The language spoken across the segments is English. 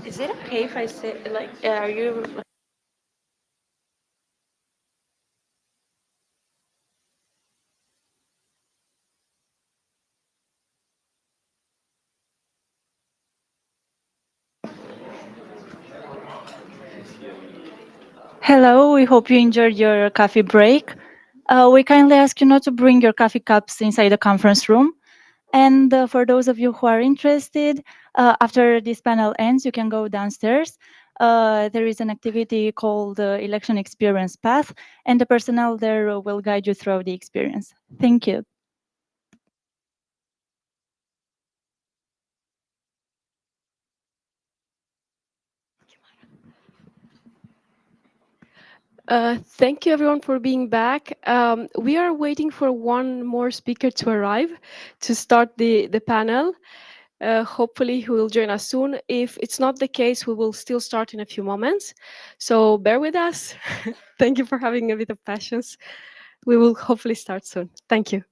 Is it okay if I say, like, are you? Hello, we hope you enjoyed your coffee break. We kindly ask you not to bring your coffee cups inside the conference room. And for those of you who are interested, after this panel ends, you can go downstairs. There is an activity called Election Experience Path, and the personnel there will guide you through the experience. Thank you. Thank you everyone for being back. We are waiting for one more speaker to arrive to start the panel. Hopefully he will join us soon. If it's not the case, we will still start in a few moments. So bear with us. Thank you for having a bit of patience. We will hopefully start soon. Thank you.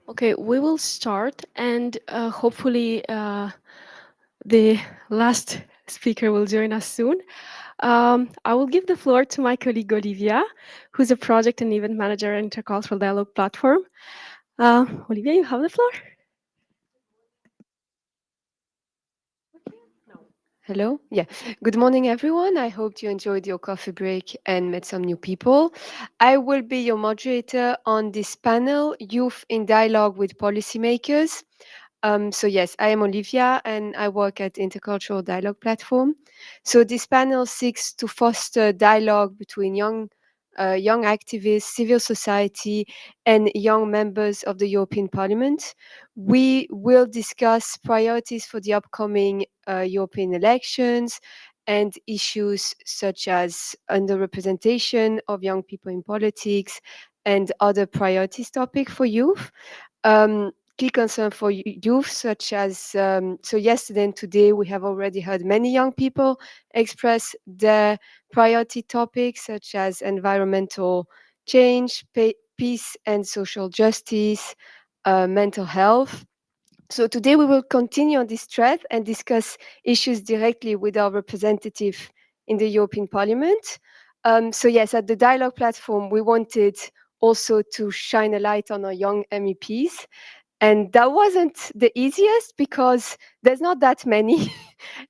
Okay, we will start, and hopefully the last speaker will join us soon. I will give the floor to my colleague Olivia, who's a project and event manager at Intercultural Dialogue Platform. Olivia, you have the floor. Hello. Yeah. Good morning, everyone. I hope you enjoyed your coffee break and met some new people. I will be your moderator on this panel, Youth in Dialogue with Policymakers. So yes, I am Olivia and I work at Intercultural Dialogue Platform. So this panel seeks to foster dialogue between young young activists, civil society, and young members of the European Parliament. We will discuss priorities for the upcoming European elections and issues such as underrepresentation of young people in politics and other priorities topic for youth. Key concern for youth, such as so yesterday and today, we have already heard many young people express their priority topics, such as environmental change, peace and social justice, mental health. So today we will continue on this thread and discuss issues directly with our representative in the European Parliament. So yes, at the dialogue platform, we wanted also to shine a light on our young MEPs. And that wasn't the easiest because there's not that many.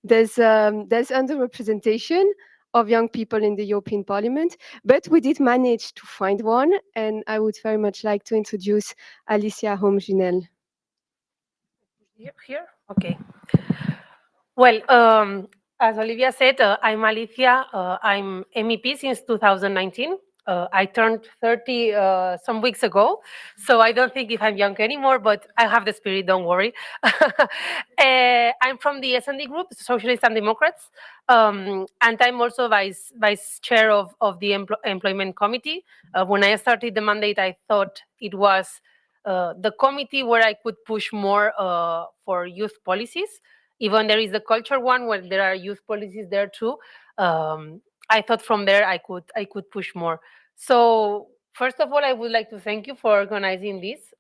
there's underrepresentation of young people in the European Parliament, but we did manage to find one. And I would very much like to introduce Alicia Homginel. Here? Okay. Well, as Olivia said, I'm Alicia. I'm MEP since 2019. I turned 30 some weeks ago, so I don't think if I'm young anymore, but I have the spirit, don't worry. I'm from the S&D group, Socialists and Democrats, and I'm also vice chair of the Employment Committee. When I started the mandate, I thought it was the committee where I could push more for youth policies. Even there is the culture one where there are youth policies there too. I thought from there I could push more. So first of all, I would like to thank you for organizing this.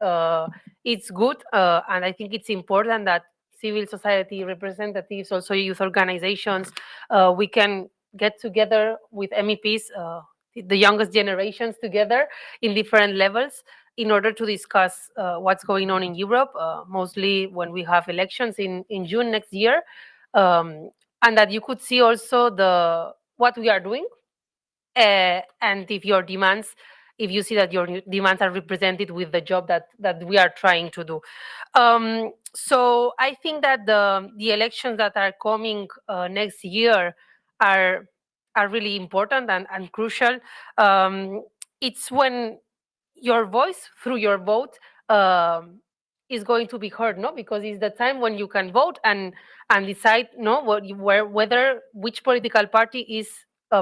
It's good, and I think it's important that civil society representatives, also youth organizations, we can get together with MEPs, the youngest generations together in different levels in order to discuss what's going on in Europe, mostly when we have elections in June next year, and that you could see also what we are doing, and if you see that your demands are represented with the job that we are trying to do. So I think that the elections that are coming next year are really important and crucial. It's when your voice through your vote is going to be heard, no? Because it's the time when you can vote and decide, no, whether which political party is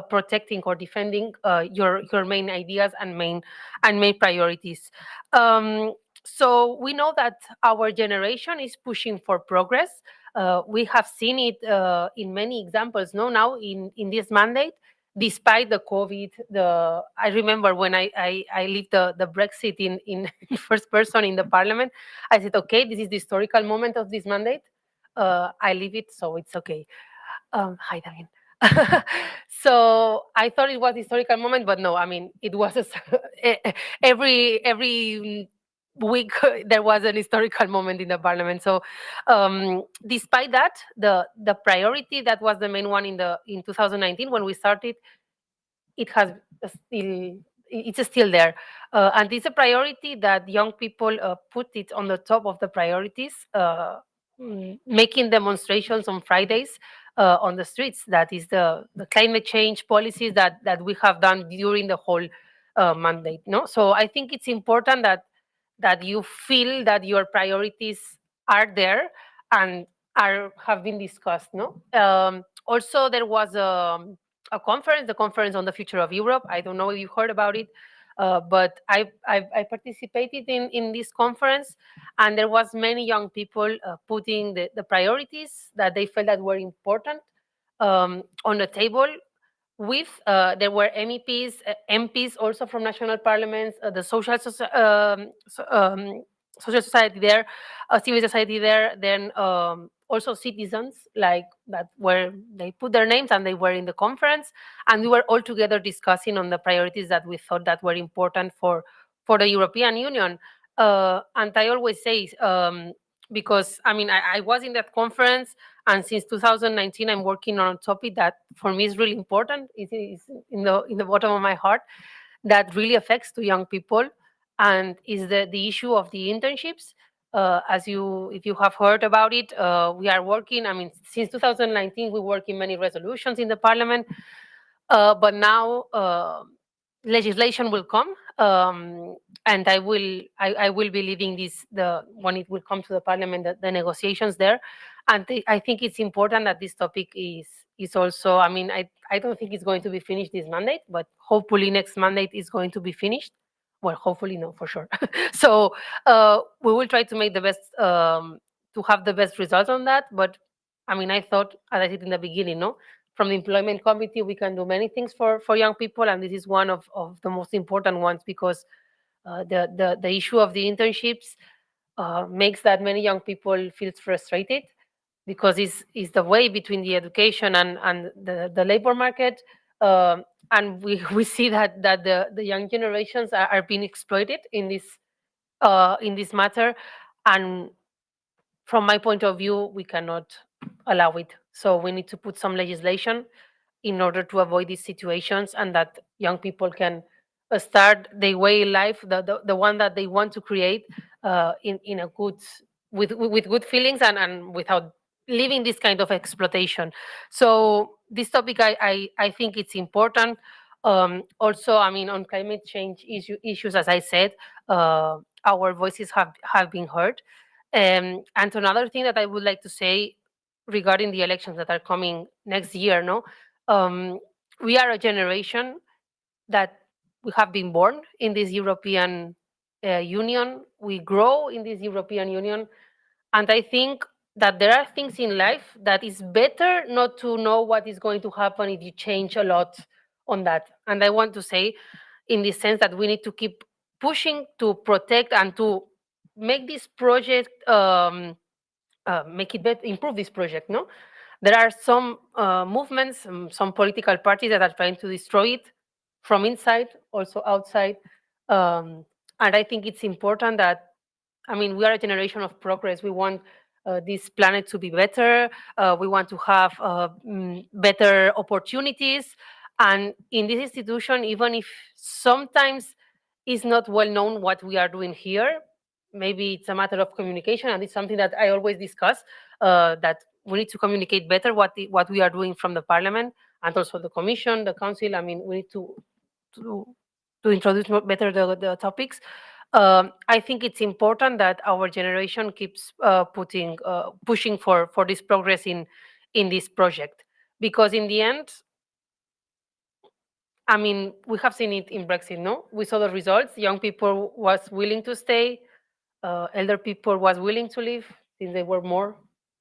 protecting or defending your main ideas and main priorities. So we know that our generation is pushing for progress. We have seen it in many examples, no? Now in this mandate, despite the COVID, I remember when I lived the Brexit in first person in the parliament, I said, okay, this is the historical moment of this mandate. I live it, so it's okay. Hi, Damien. So I thought it was historical moment, but no, I mean, it was every week there was an historical moment in the parliament. So despite that, the priority that was the main one in 2019 when we started, it has still it's still there, and it's a priority that young people put it on the top of the priorities, making demonstrations on Fridays on the streets. That is the climate change policies that we have done during the whole mandate. No, so I think it's important that you feel that your priorities are there and have been discussed. No, also there was a conference, the conference on the future of Europe. I don't know if you heard about it, but I participated in this conference, and there was many young people putting the priorities that they felt that were important on the table. With there were MEPs, MPs also from national parliaments, the social society there, civil society there, then also citizens like that were they put their names and they were in the conference, and we were all together discussing on the priorities that we thought that were important for the European Union. And I always say, because I mean I was in that conference, and since 2019 I'm working on a topic that for me is really important. It is in the bottom of my heart, that really affects to young people, and is the issue of the internships. If you have heard about it, we are working. I mean, since 2019, we work in many resolutions in the parliament, but now legislation will come, and I will be leading this the when it will come to the parliament, the negotiations there. And I think it's important that this topic is also, I mean, I don't think it's going to be finished this mandate, but hopefully next mandate is going to be finished. Well, hopefully no, for sure. So we will try to make the best, to have the best results on that. But I mean, I thought, as I said in the beginning, no, from the employment committee, we can do many things for young people, and this is one of the most important ones, because the issue of the internships makes that many young people feel frustrated, because it's the way between the education and the labor market. And we see that the young generations are being exploited in this matter. And from my point of view, we cannot allow it. So we need to put some legislation in order to avoid these situations, and that young people can start their way in life, the one that they want to create, in a good, with good feelings, and without living this kind of exploitation. So this topic, I think it's important. Also, I mean, on climate change issues, as I said, our voices have been heard. And another thing that I would like to say regarding the elections that are coming next year, no, um, we are a generation that we have been born in this European Union. We grow in this European Union, and I think that there are things in life that is better not to know what is going to happen if you change a lot on that. And I want to say, in the sense that we need to keep pushing to protect and to make this project, make it better, improve this project. No, there are some movements, some political parties that are trying to destroy it from inside, also outside. And I think it's important that, I mean, we are a generation of progress. We want this planet to be better. We want to have better opportunities. And in this institution, even if sometimes it's not well known what we are doing here, maybe it's a matter of communication, and it's something that I always discuss, that we need to communicate better what we are doing from the parliament, and also the commission, the council. I mean, we need to to introduce better the topics. I think it's important that our generation keeps pushing for this progress in this project, because in the end, I mean, we have seen it in Brexit. No, we saw the results. Young people was willing to stay. Elder people was willing to leave. Since they were more,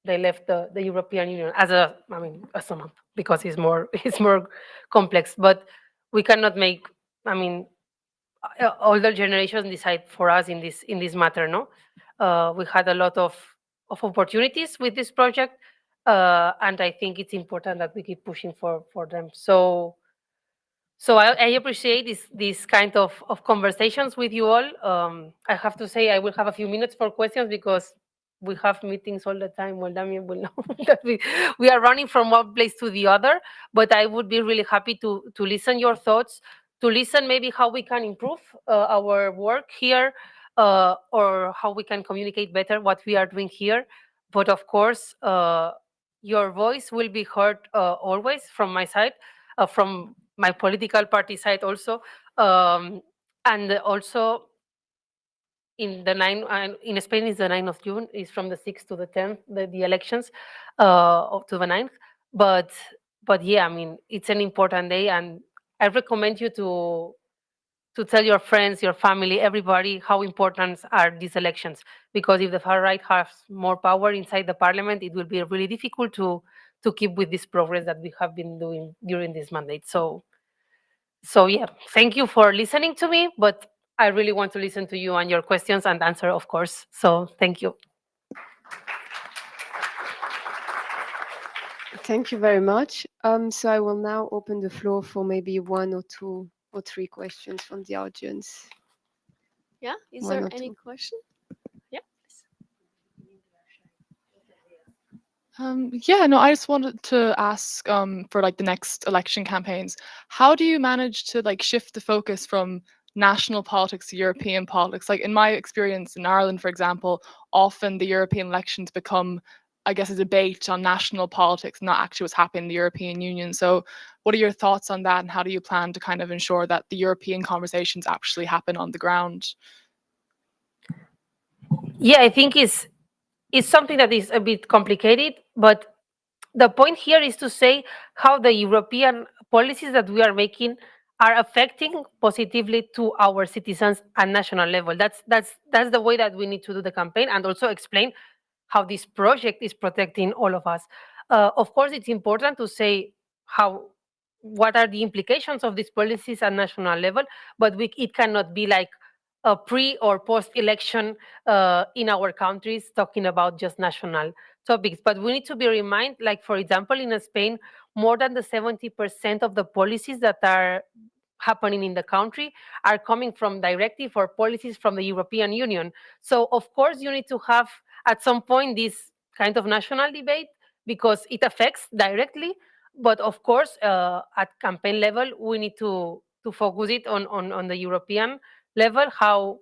they left the European Union as a, I mean, as a month, because it's more it's more complex. But we cannot make, I mean, older generations decide for us in this matter. No, we had a lot of opportunities with this project, and I think it's important that we keep pushing for them. So I appreciate this kind of conversations with you all. I have to say I will have a few minutes for questions, because we have meetings all the time. Well, Damien will know that we are running from one place to the other. But I would be really happy to listen your thoughts, to listen maybe how we can improve our work here, or how we can communicate better what we are doing here. But of course, your voice will be heard always from my side, from my political party side also. And also in the in Spain is the 9th of June, is from the 6th to the 10th, the elections, up to the 9th. But yeah, I mean, it's an important day, and I recommend you to tell your friends, your family, everybody how important are these elections. Because if the far right has more power inside the parliament, it will be really difficult to keep with this progress that we have been doing during this mandate. So yeah, thank you for listening to me, but I really want to listen to you and your questions and answer, of course. So thank you. Thank you very much. So I will now open the floor for maybe 1 or 2 or 3 questions from the audience. Yeah, is One there or any two. question? Yeah. Yeah, no, I just wanted to ask for like the next election campaigns, how do you manage to like shift the focus from national politics to European politics? Like in my experience in Ireland, for example, often the European elections become I guess, a debate on national politics, not actually what's happening in the European Union. So, what are your thoughts on that, and how do you plan to kind of ensure that the European conversations actually happen on the ground? Yeah, I think it's something that is a bit complicated, but the point here is to say how the European policies that we are making are affecting positively to our citizens at national level. That's the way that we need to do the campaign, and also explain how this project is protecting all of us. Of course, it's important to say how what are the implications of these policies at national level, but it cannot be like a pre or post election in our countries talking about just national topics. But we need to be reminded, like for example, in Spain, more than the 70% of the policies that are happening in the country are coming from directive or policies from the European Union. So of course you need to have at some point this kind of national debate because it affects directly. But of course, at campaign level, we need to focus it on the European level, how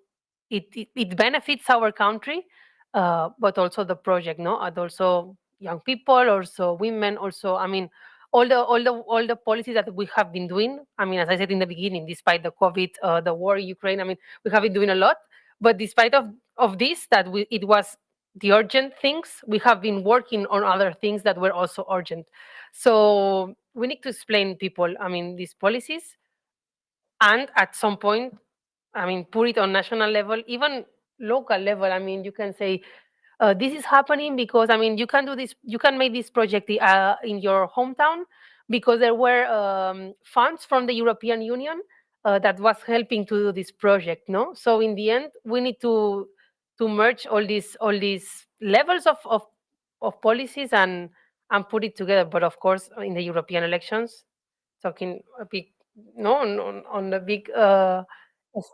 it benefits our country, but also the project, no, and also young people, also women, also. I mean, all the policies that we have been doing. I mean, as I said in the beginning, despite the COVID, the war in Ukraine, I mean, we have been doing a lot. But despite of this, that it was the urgent things, we have been working on other things that were also urgent. So we need to explain people, I mean, these policies, and at some point, I mean, put it on national level, even local level. I mean, you can say this is happening because, I mean, you can do this, you can make this project in your hometown because there were funds from the European Union that was helping to do this project. No, so in the end, we need to merge all these levels of policies and put it together. But of course, in the European elections, talking a big no on the big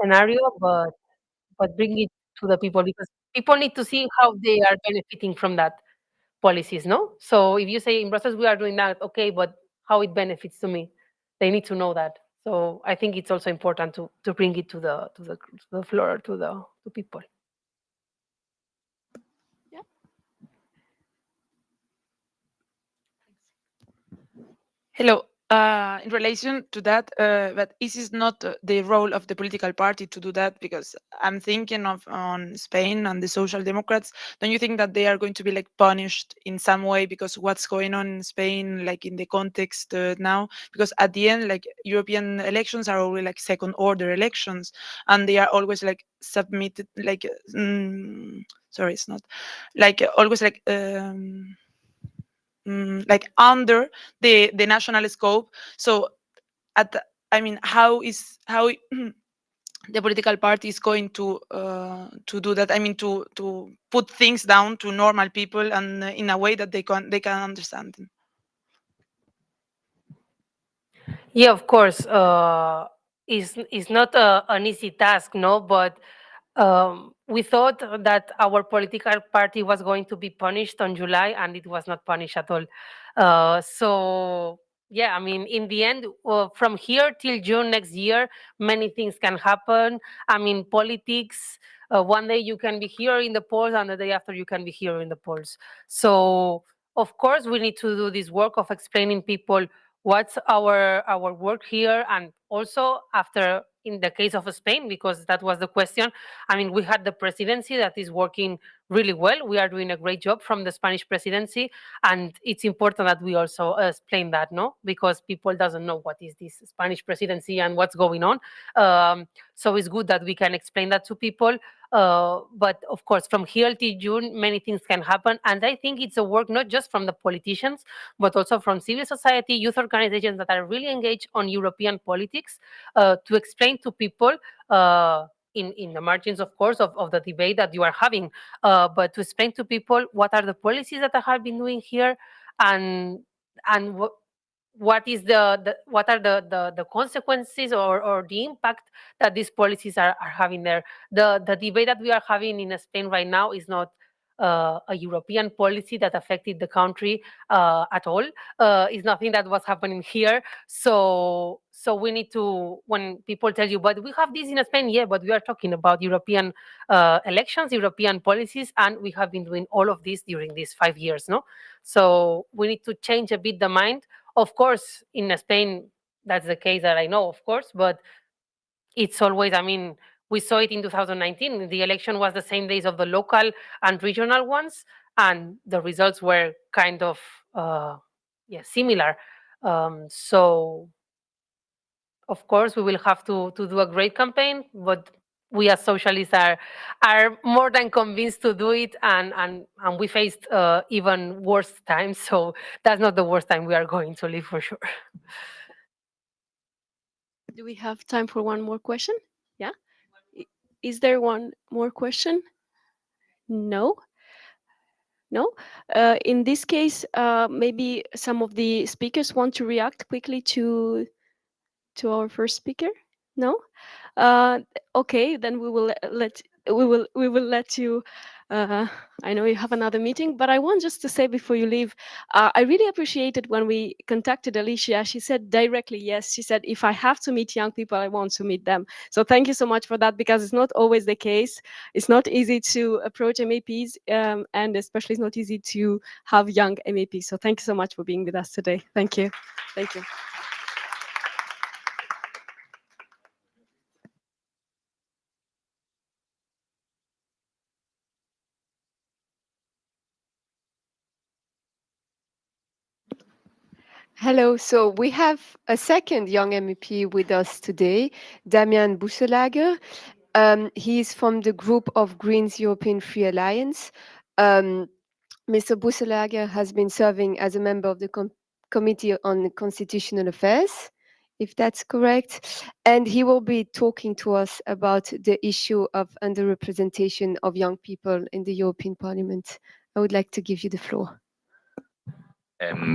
scenario, but bring it to the people because people need to see how they are benefiting from that policies, no? So if you say in Brussels we are doing that, okay, but how it benefits to me, they need to know that. So I think it's also important to bring it to the floor to people. Hello. In relation to that, but this is not the role of the political party to do that, because I'm thinking of on Spain and the Social Democrats. Don't you think that they are going to be like punished in some way because what's going on in Spain, like in the context now? Because at the end, like European elections are always like second order elections, and they are always like submitted, like sorry, it's not like always like under the national scope. So I mean, how the political party is going to do that? I mean, to put things down to normal people and in a way that they can understand them. Yeah, of course. Is not an easy task, no, but we thought that our political party was going to be punished on July, and it was not punished at all. So yeah, I mean, in the end, from here till June next year, many things can happen. I mean, politics. One day you can be here in the polls, and the day after you can be here in the polls. So of course, we need to do this work of explaining people what's our work here, and also after in the case of Spain, because that was the question. I mean, we had the presidency that is working really well. We are doing a great job from the Spanish presidency, and it's important that we also explain that, no, because people doesn't know what is this Spanish presidency and what's going on. So it's good that we can explain that to people. But of course, from here till June, many things can happen, and I think it's a work not just from the politicians, but also from civil society, youth organizations that are really engaged on European politics, to explain to people, in the margins, of course, of the debate that you are having, but to explain to people what are the policies that I have been doing here, and and what is what are the consequences, or the impact that these policies are having there. The debate that we are having in Spain right now is not a European policy that affected the country at all. It's nothing that was happening here. So we need to, when people tell you, but we have this in Spain, yeah, but we are talking about European elections, European policies, and we have been doing all of this during these 5 years, no? So we need to change a bit the mind. Of course, in Spain, that's the case that I know, of course, but it's always, I mean, we saw it in 2019. The election was the same days of the local and regional ones, and the results were kind of similar. So, of course, we will have to do a great campaign, but we as socialists are more than convinced to do it, and we faced even worse times. So that's not the worst time we are going to live, for sure. Do we have time for one more question? Yeah. Is there one more question? No. No. In this case, maybe some of the speakers want to react quickly to our first speaker. No. Okay, then we will let you. I know you have another meeting, but I want just to say before you leave, I really appreciated when we contacted Alicia. She said directly yes. She said, if I have to meet young people, I want to meet them. So thank you so much for that, because it's not always the case. It's not easy to approach MEPs, and especially it's not easy to have young MEPs. So thank you so much for being with us today. Thank you. Thank you. Hello. So we have a second young MEP with us today, Damian Busselager. He's from the group of Greens European Free Alliance. Mr. Busselager has been serving as a member of the Committee on Constitutional Affairs, if that's correct. And he will be talking to us about the issue of underrepresentation of young people in the European Parliament. I would like to give you the floor.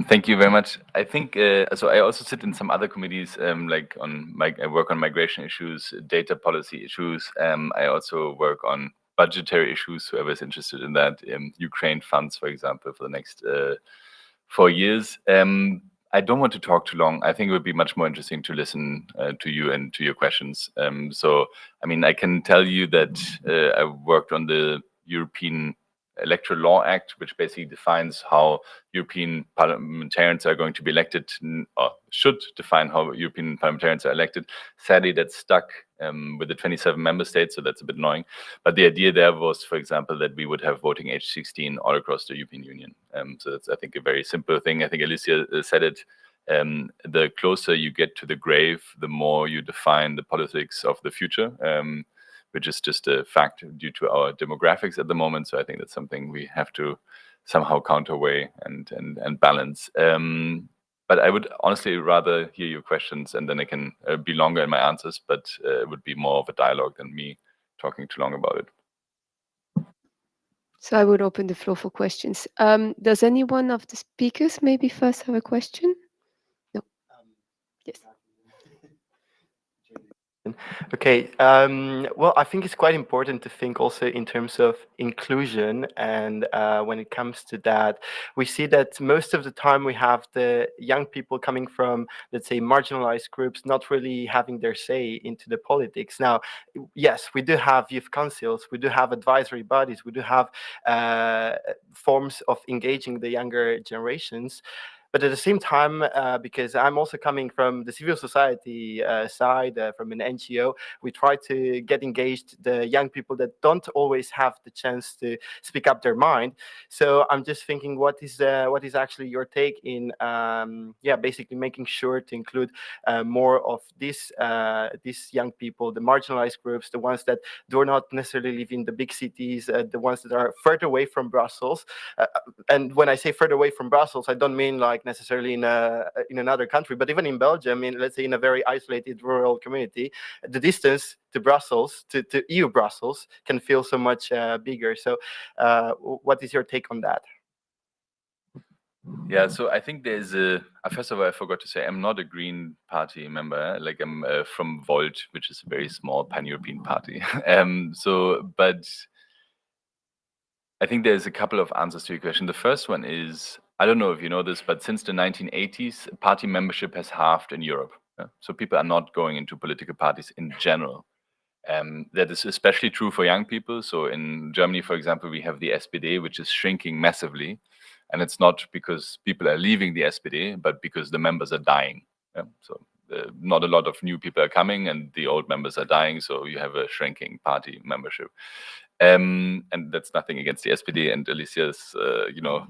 Thank you very much. I think so. I also sit in some other committees, like I work on migration issues, data policy issues. I also work on budgetary issues. Whoever's interested in that, Ukraine funds, for example, for the next 4 years. I don't want to talk too long. I think it would be much more interesting to listen to you and to your questions. So, I mean, I can tell you that I worked on the European Electoral Law Act, which basically defines how European parliamentarians are going to be elected, or should define how European parliamentarians are elected. Sadly, that's stuck with the 27 member states, so that's a bit annoying. But the idea there was, for example, that we would have voting age 16 all across the European Union. So that's, I think, a very simple thing. I think Alicia said it. The closer you get to the grave, the more you define the politics of the future. Which is just a fact due to our demographics at the moment. So I think that's something we have to somehow counterweigh and balance. But I would honestly rather hear your questions, and then I can be longer in my answers, but it would be more of a dialogue than me talking too long about it. So I would open the floor for questions. Does anyone of the speakers maybe first have a question? No. Yes. Okay, well, I think it's quite important to think also in terms of inclusion. And when it comes to that, we see that most of the time we have the young people coming from, let's say, marginalized groups, not really having their say into the politics. Now, yes, we do have youth councils, we do have advisory bodies, we do have forms of engaging the younger generations. But at the same time, because I'm also coming from the civil society side, from an NGO, we try to get engaged the young people that don't always have the chance to speak up their mind. So I'm just thinking, what is actually your take in, basically making sure to include more of these young people, the marginalized groups, the ones that do not necessarily live in the big cities, the ones that are further away from Brussels. And when I say further away from Brussels, I don't mean like necessarily in another country, but even in Belgium, let's say in a very isolated rural community, the distance to Brussels, to EU Brussels, can feel so much bigger. So what is your take on that? Yeah, so I think there's first of all, I forgot to say, I'm not a Green Party member. Like I'm from Volt, which is a very small pan-European party. But I think there's a couple of answers to your question. The first one is, I don't know if you know this, but since the 1980s, party membership has halved in Europe. So people are not going into political parties in general. That is especially true for young people. So in Germany, for example, we have the SPD, which is shrinking massively. And it's not because people are leaving the SPD, but because the members are dying. So not a lot of new people are coming and the old members are dying. So you have a shrinking party membership. And that's nothing against the SPD and Alicia's,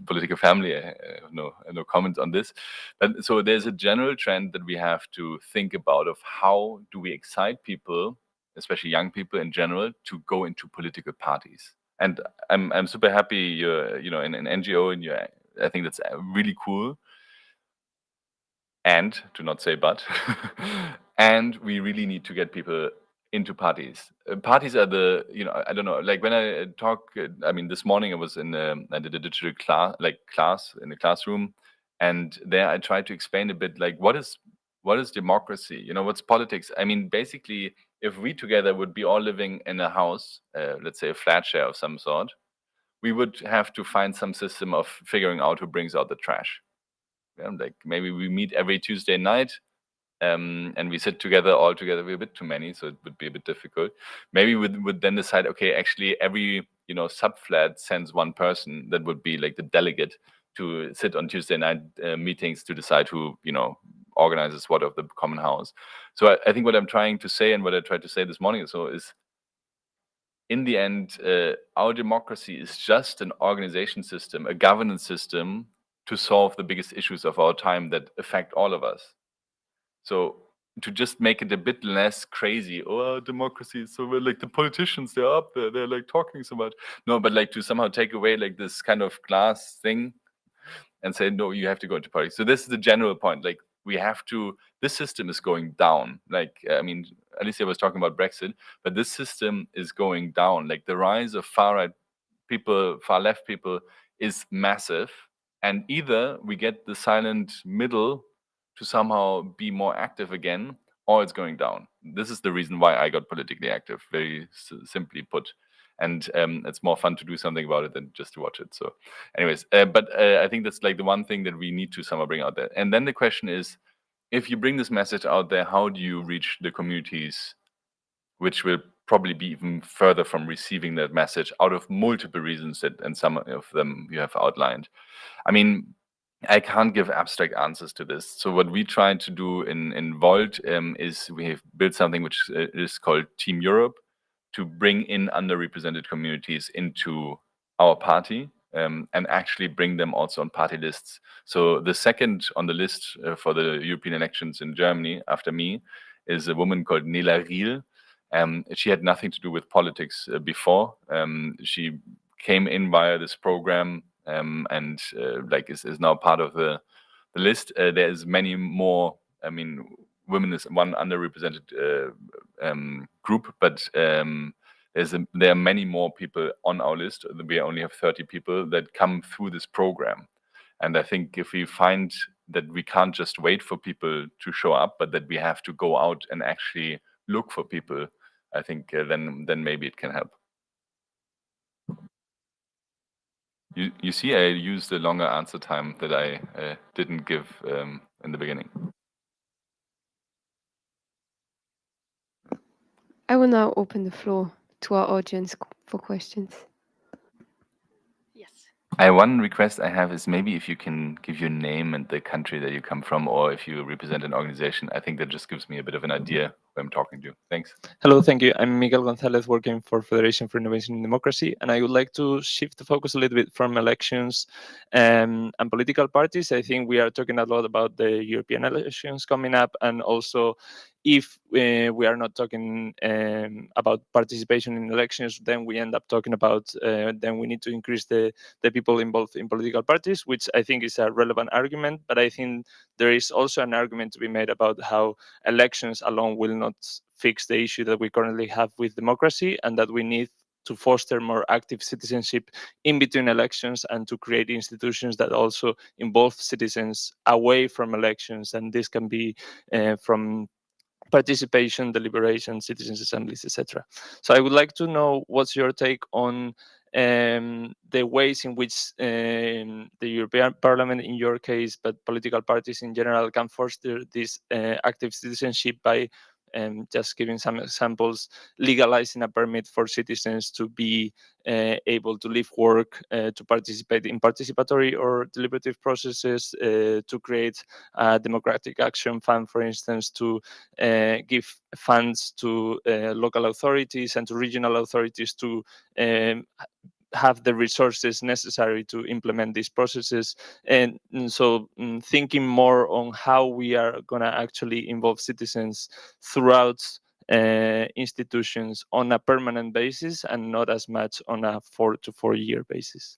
political family. I have no comment on this. But so there's a general trend that we have to think about of how do we excite people, especially young people in general, to go into political parties. And I'm super happy you're in an NGO and I think that's really cool. And to not say but, and we really need to get people into parties. Parties are I don't know, like when I talk, I mean, this morning I was I did a digital class in the classroom, and there I tried to explain a bit like what is democracy? What's politics? I mean, basically, if we together would be all living in a house, let's say a flat share of some sort, we would have to find some system of figuring out who brings out the trash. Like maybe we meet every Tuesday night, and we sit together all together. We're a bit too many, so it would be a bit difficult. Maybe we would then decide, okay, actually every subflat sends one person that would be like the delegate to sit on Tuesday night meetings to decide who organizes what of the common house. So I think what I'm trying to say and what I tried to say this morning is in the end, our democracy is just an organization system, a governance system to solve the biggest issues of our time that affect all of us. So to just make it a bit less crazy, democracy is so like the politicians, they're up there, they're like talking so much. No, but like to somehow take away like this kind of glass thing and say, no, you have to go into politics. So this is the general point. Like this system is going down. Like, I mean, Alicia was talking about Brexit, but this system is going down. Like the rise of far left people is massive. And either we get the silent middle to somehow be more active again, or it's going down. This is the reason why I got politically active, very simply put. And it's more fun to do something about it than just to watch it. So anyways, but I think that's like the one thing that we need to somehow bring out there. And then the question is, if you bring this message out there, how do you reach the communities which will probably be even further from receiving that message out of multiple reasons and some of them you have outlined? I mean, I can't give abstract answers to this. So what we try to do in Volt is we have built something which is called Team Europe to bring in underrepresented communities into our party and actually bring them also on party lists. So the second on the list for the European elections in Germany after me is a woman called Nela Riel. She had nothing to do with politics before. She came in via this program and is now part of the list. There is many more. I mean, women is one underrepresented group, but there are many more people on our list. We only have 30 people that come through this program. And I think if we find that we can't just wait for people to show up, but that we have to go out and actually look for people, I think then maybe it can help. You see, I used a longer answer time that I didn't give in the beginning. I will now open the floor to our audience for questions. Yes. One request I have is maybe if you can give your name and the country that you come from, or if you represent an organization. I think that just gives me a bit of an idea who I'm talking to. Thanks. Hello, thank you. I'm Miguel Gonzalez, working for Federation for Innovation in Democracy, and I would like to shift the focus a little bit from elections and political parties. I think we are talking a lot about the European elections coming up, and also if we are not talking about participation in elections, then we end up talking about then we need to increase the people involved in political parties, which I think is a relevant argument. But I think there is also an argument to be made about how elections alone will not fix the issue that we currently have with democracy, and that we need to foster more active citizenship in between elections and to create institutions that also involve citizens away from elections. And this can be from participation, deliberation, citizens' assemblies, etc. So I would like to know what's your take on the ways in which the European Parliament, in your case, but political parties in general, can foster this active citizenship by just giving some examples, legalizing a permit for citizens to be able to live, work, to participate in participatory or deliberative processes, to create a democratic action fund, for instance, to give funds to local authorities and to regional authorities to have the resources necessary to implement these processes. And so thinking more on how we are going to actually involve citizens throughout institutions on a permanent basis and not as much on a 4 to 4 year basis.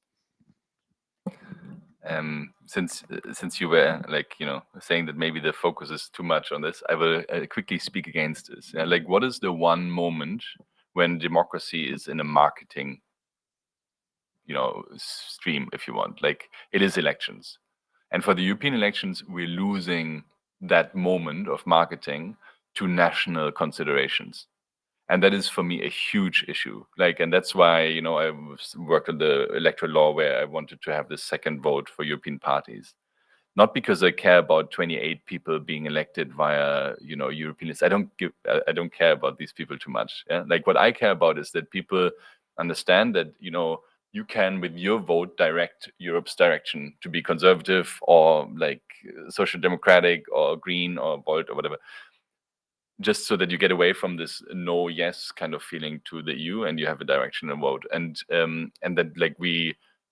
Since you were saying that maybe the focus is too much on this, I will quickly speak against this. Like, what is the one moment when democracy is in a marketing stream, if you want? Like, it is elections, and for the European elections, we're losing that moment of marketing to national considerations. And that is, for me, a huge issue. And that's why, I worked on the electoral law where I wanted to have the second vote for European parties. Not because I care about 28 people being elected via, European lists. I don't care about these people too much. Yeah? Like, what I care about is that people understand that, you can, with your vote, direct Europe's direction to be conservative or social democratic or green or Volt or whatever, just so that you get away from this no yes kind of feeling to the EU and you have a direction and vote, and that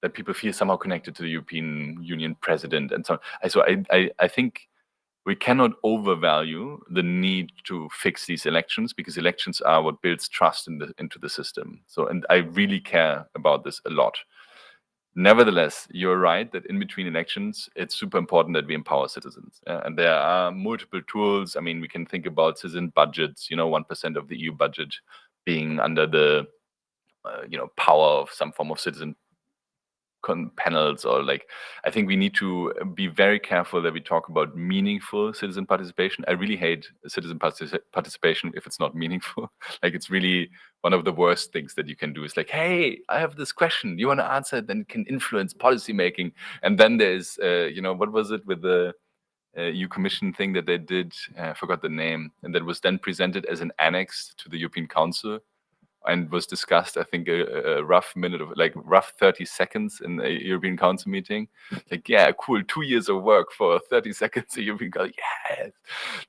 that people feel somehow connected to the European Union president and so on. So I think we cannot overvalue the need to fix these elections, because elections are what builds trust into the system. So, and I really care about this a lot. Nevertheless, you're right that in between elections, it's super important that we empower citizens. And there are multiple tools. I mean, we can think about citizen budgets, 1% of the EU budget being under the, power of some form of citizen panels, or I think we need to be very careful that we talk about meaningful citizen participation. I really hate citizen participation if it's not meaningful. It's really one of the worst things that you can do. Is hey, I have this question, you want to answer it, then it can influence policy making. And then there's what was it with the EU Commission thing that they did, I forgot the name, and that was then presented as an annex to the European Council and was discussed, I think, a rough minute of rough 30 seconds in a European Council meeting. Yeah, cool, 2 years of work for 30 seconds a European Council. Yes.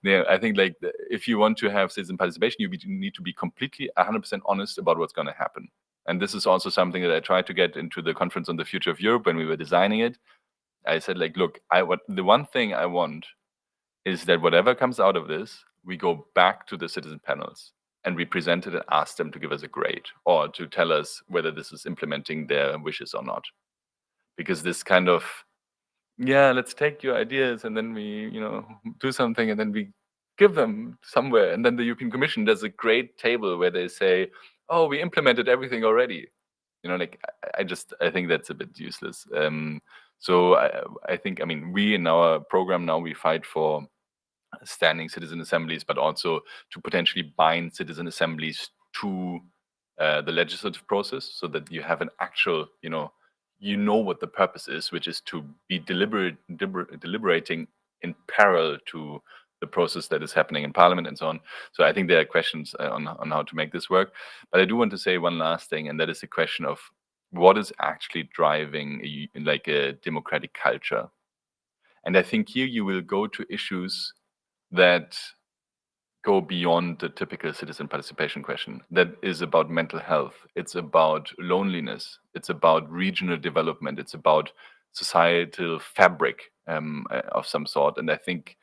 Yeah, I think if you want to have citizen participation, you need to be completely 100% honest about what's going to happen. And this is also something that I tried to get into the conference on the future of Europe when we were designing it. I said, look, the one thing I want is that whatever comes out of this, we go back to the citizen panels and we present it and ask them to give us a grade or to tell us whether this is implementing their wishes or not. Because this kind of, let's take your ideas and then we, do something and then we give them somewhere. And then the European Commission does a great table where they say, oh, we implemented everything already. I think that's a bit useless. So I think, we in our program now, we fight for standing citizen assemblies, but also to potentially bind citizen assemblies to the legislative process, so that you have an actual, what the purpose is, which is to be deliberating in parallel to the process that is happening in Parliament and so on. So I think there are questions on how to make this work. But I do want to say one last thing, and that is the question of what is actually driving a democratic culture. And I think here you will go to issues that go beyond the typical citizen participation question. That is about mental health. It's about loneliness. It's about regional development. It's about societal fabric of some sort. And I think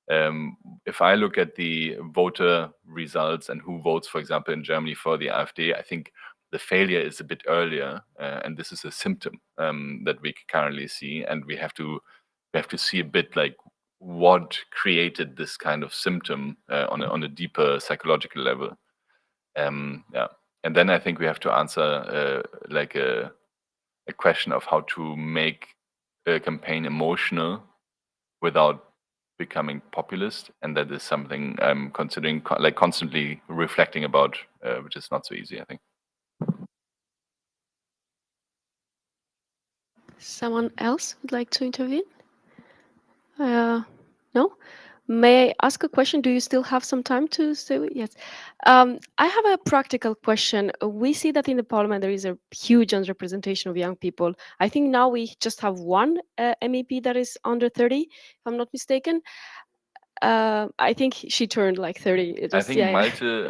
if I look at the voter results and who votes, for example, in Germany for the AfD, I think the failure is a bit earlier. And this is a symptom that we currently see. And we have to see a bit what created this kind of symptom on a deeper psychological level. And then I think we have to answer a question of how to make a campaign emotional without becoming populist, and that is something I'm considering, constantly reflecting about, which is not so easy, I think. Someone else would like to intervene? No? May I ask a question? Do you still have some time to say? Yes. I have a practical question. We see that in the parliament there is a huge underrepresentation of young people. I think now we just have one MEP that is under 30, if I'm not mistaken. I think she turned like 30. I think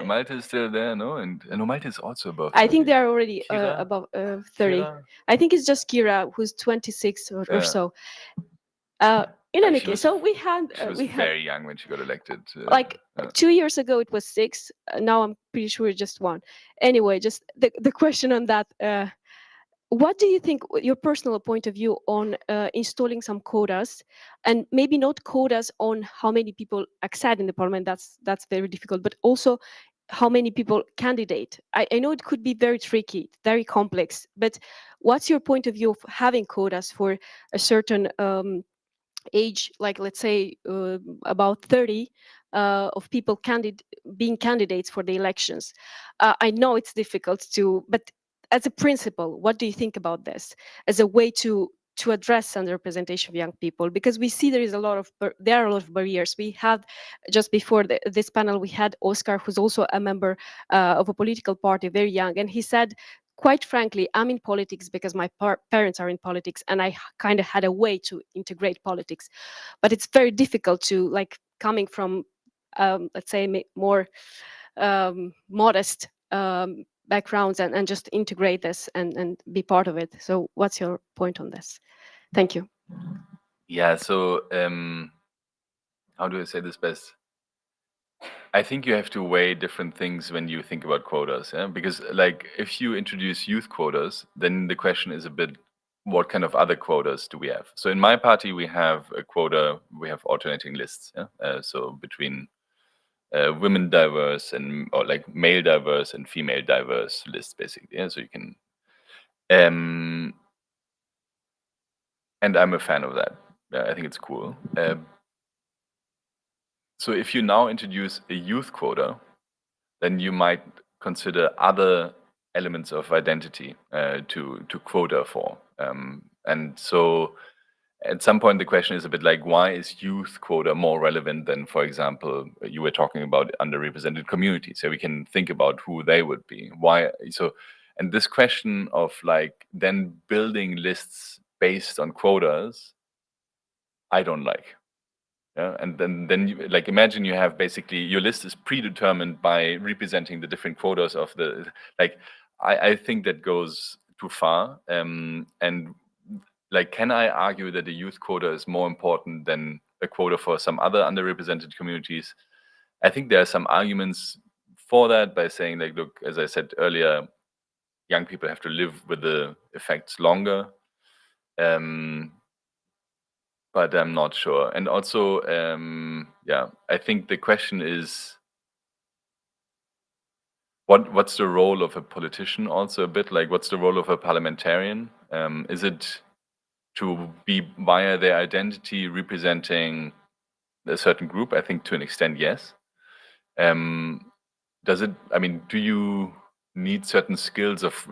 Malte is still there, no? And no, Malte is also above 30. I think they are already Kira? above 30. Kira? I think it's just Kira who's 26 or Yeah. so. In any case, so we had She was very young when she got elected. Like 2 years ago, it was 6. Now I'm pretty sure it's just 1. Anyway, just the question on that. What do you think, your personal point of view on installing some quotas, and maybe not quotas on how many people accede in the parliament? That's very difficult, but also how many people candidate. I know it could be very tricky, very complex, but what's your point of view of having quotas for a certain age, like let's say about 30 of people being candidates for the elections? I know it's difficult to, but as a principle, what do you think about this as a way to address underrepresentation of young people? Because we see there are a lot of barriers. We had just before this panel, we had Oscar, who's also a member of a political party, very young, and he said, quite frankly, I'm in politics because my parents are in politics, and I kind of had a way to integrate politics. But it's very difficult to, like, coming from, let's say, more modest backgrounds and just integrate this and be part of it. So what's your point on this? Thank you. Yeah, so how do I say this best? I think you have to weigh different things when you think about quotas, yeah? Because like if you introduce youth quotas, then the question is a bit, what kind of other quotas do we have? So in my party, we have a quota, we have alternating lists, yeah? So between women diverse or like male diverse and female diverse lists, basically, yeah? So you can, and I'm a fan of that. Yeah, I think it's cool. So if you now introduce a youth quota, then you might consider other elements of identity to quota for. And so at some point, the question is a bit like, why is youth quota more relevant than, for example, you were talking about underrepresented communities? So we can think about who they would be. Why? So, and this question of like then building lists based on quotas, I don't like. Yeah, and then you, like, imagine you have basically your list is predetermined by representing the different quotas of the, like, I think that goes too far. And like, can I argue that the youth quota is more important than a quota for some other underrepresented communities? I think there are some arguments for that by saying, like, look, as I said earlier, young people have to live with the effects longer. But I'm not sure. And also, yeah, I think the question is, what's the role of a politician? Also, a bit like, what's the role of a parliamentarian? Is it to be via their identity representing a certain group? I think to an extent, yes. Does it? I mean, do you need certain skills of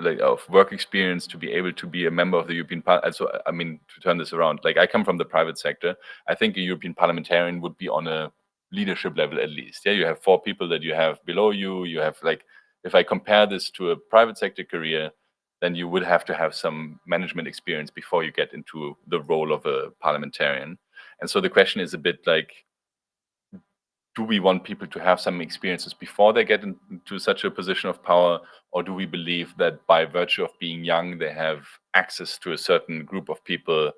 work experience to be able to be a member of the European Parliament? So, I mean, to turn this around, like, I come from the private sector. I think a European parliamentarian would be on a leadership level at least. Yeah, you have 4 people that you have below you. You have, like, if I compare this to a private sector career, then you would have to have some management experience before you get into the role of a parliamentarian. And so the question is a bit like, do we want people to have some experiences before they get into such a position of power, or do we believe that by virtue of being young, they have access to a certain group of people